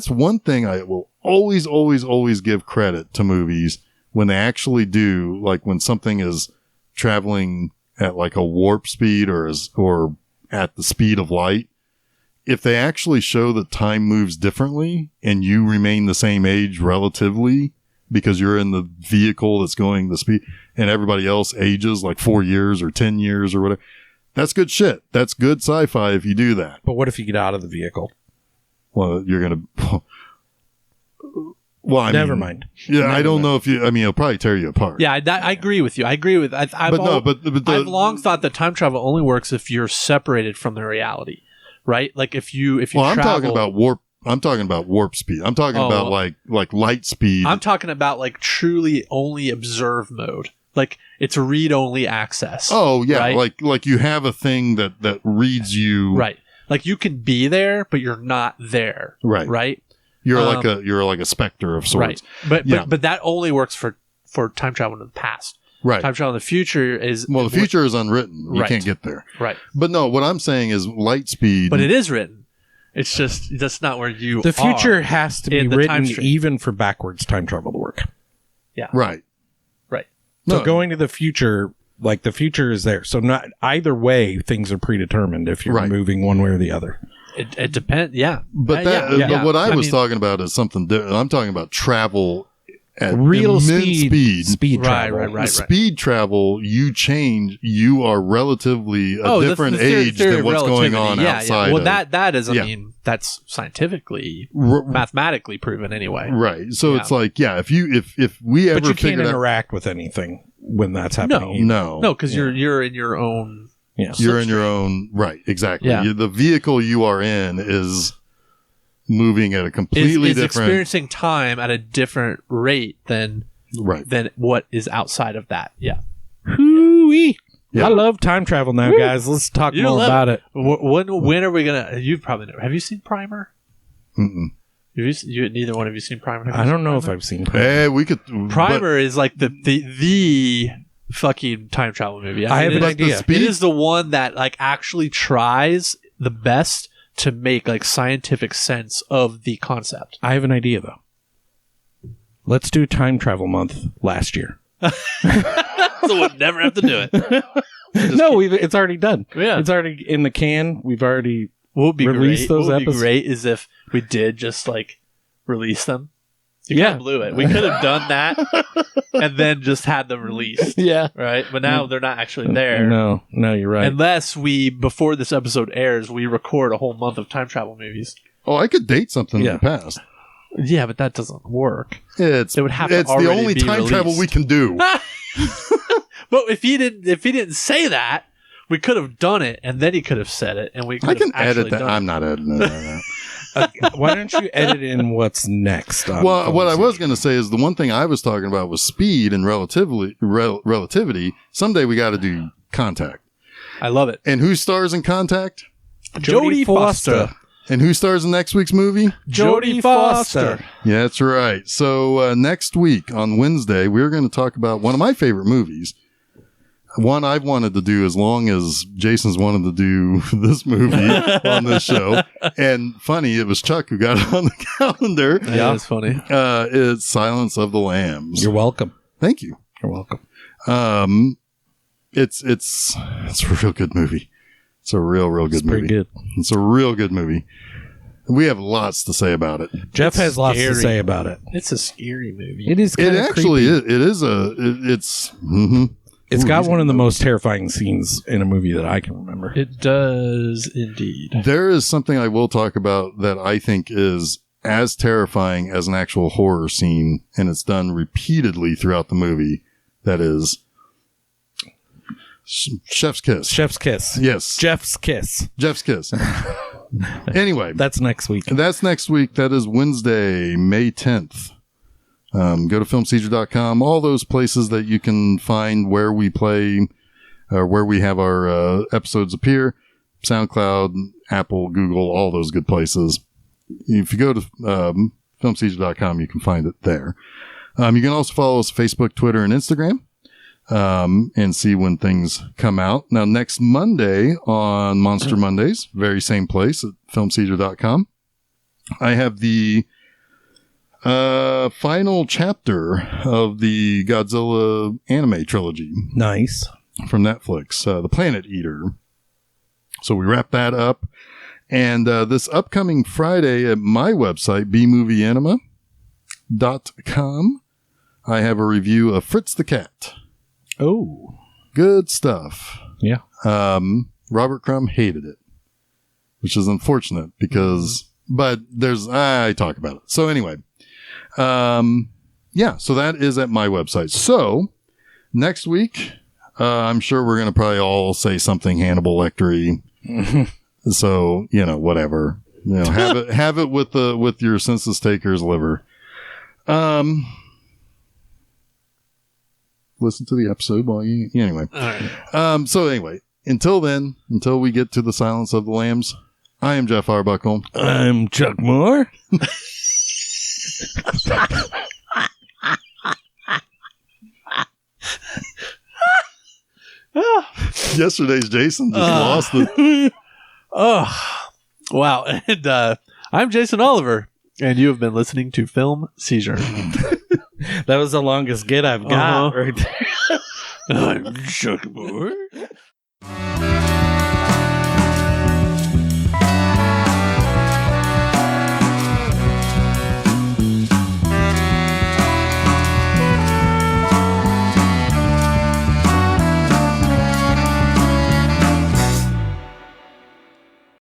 one thing I will always give credit to movies when they actually do, like when something is traveling at like a warp speed or at the speed of light. If they actually show that time moves differently and you remain the same age relatively because you're in the vehicle that's going the speed and everybody else ages like 4 years or 10 years or whatever, that's good shit. That's good sci-fi if you do that. But what if you get out of the vehicle? Well, you're going to... Well, Never mind. Yeah, I don't know if you... I mean, it'll probably tear you apart. Yeah, I agree with you. I've long thought that time travel only works if you're separated from the reality, right? Like if you Well, travel, I'm talking about warp. I'm talking about warp speed. I'm talking about like light speed. I'm talking about like truly only observe mode. Like it's read only access. Oh yeah, right? like you have a thing that reads you. Right. Like you can be there, but you're not there. Right. Right. You're like a specter of sorts. Right. But that only works for time travel in the past. Right. Time travel in the future is the future is unwritten. You Right. can't get there. Right. But no, what I'm saying is light speed. But it is written. It's just that's not where you The future are has to be in the written time stream. even for backwards time travel to work. Yeah. Right. Right. So No. going to the future, like the future is there. So not either way, things are predetermined if you're Right. moving one way or the other. It depends. Yeah. But but what I was talking about is something different. I'm talking about travel at Real immense speed. speed Right, travel. right. Speed travel, you change. You are relatively a different age theory than of what's going on relativity. outside. Well, of, that is. I Yeah. mean, that's scientifically, R- mathematically proven anyway. right. So Yeah. it's like, yeah, if we ever But you can't figured out, interact with anything when that's happening. either. no, because you're in your own. Yes. you're in your own right. Exactly. Yeah. The vehicle you are in is moving at a completely is different. experiencing time at a different rate than Right. what is outside of that. Yeah. Hoo-wee. Yeah. I love time travel now, guys. Let's talk You more love about it. When are we gonna? You've probably never. Have you seen Primer? Mm-mm. Neither one of you seen Primer? Have you I seen don't know if Primer? I've seen Hey, we could. Primer is like the fucking time travel movie. I have mean, an it is- idea. speed- It is the one that like actually tries the best to make like scientific sense of the concept. I have an idea, though. Let's do time travel month last year. So we'll never have to do it. No, it's already done. Yeah. It's already in the can. We've already... What would be Release great? those what would be episodes. great is if we did just like release them. You Yeah. kinda blew it. We could have done that and then just had them released. Yeah. Right? But now they're not actually there. No, you're right. Unless before this episode airs, we record a whole month of time travel movies. Oh, I could date something in Yeah. the past. Yeah, but that doesn't work. It would have to It's the already only be time travel released. we can do. But if he didn't say that, we could have done it, and then he could have said it, and we could I can have actually edit that. done I'm not editing it. Why don't you edit in what's next? Well, what I was going to say is the one thing I was talking about was speed and relativity. Someday we got to do Contact. I love it. And who stars in Contact? Jodie Foster. And who stars in next week's movie? Jodie Foster. Yeah, that's right. So next week on Wednesday, we're going to talk about one of my favorite movies. One I've wanted to do as long as Jason's wanted to do this movie on this show. And funny, it was Chuck who got it on the calendar. Yeah, that's funny. It's Silence of the Lambs. You're welcome. Thank you. You're welcome. It's a real good movie. It's a real good movie. Pretty good. It's a real good movie. We have lots to say about it. Jeff has lots to scary. say about it. It's a scary movie. It is It kind of actually creepy. is. It's. Mm-hmm. It's got one of the most terrifying scenes in a movie that I can remember. It does indeed. There is something I will talk about that I think is as terrifying as an actual horror scene, and it's done repeatedly throughout the movie. That is Chef's Kiss. Chef's kiss. Yes, Jeff's kiss. Jeff's Kiss. Anyway, That's next week. that's next week. That is Wednesday, May 10th. Go to filmseizure.com. All those places that you can find where we play, where we have our episodes appear. SoundCloud, Apple, Google, all those good places. If you go to filmseizure.com, you can find it there. You can also follow us on Facebook, Twitter, and Instagram, and see when things come out. Now, next Monday on Monster Mondays, very same place at filmseizure.com, I have the final chapter of the Godzilla anime trilogy Nice. from Netflix, The Planet Eater. So we wrap that up. And this upcoming Friday at my website, bmovieanima.com, I have a review of Fritz the Cat. Oh. Good stuff. Yeah. Robert Crumb hated it, which is unfortunate because, but I talk about it. So anyway, yeah, so that is at my website. So next week, I'm sure we're going to probably all say something Hannibal Lecter-y. So, whatever, have it with your census taker's liver. Listen to the episode while anyway. All right. So anyway, until we get to the Silence of the Lambs, I am Jeff Arbuckle. I'm Chuck Moore. Yesterday's Jason just lost it. Oh, wow. And I'm Jason Oliver, and you have been listening to Film Seizure. That was the longest get I've got right there. I'm Chuck Moore.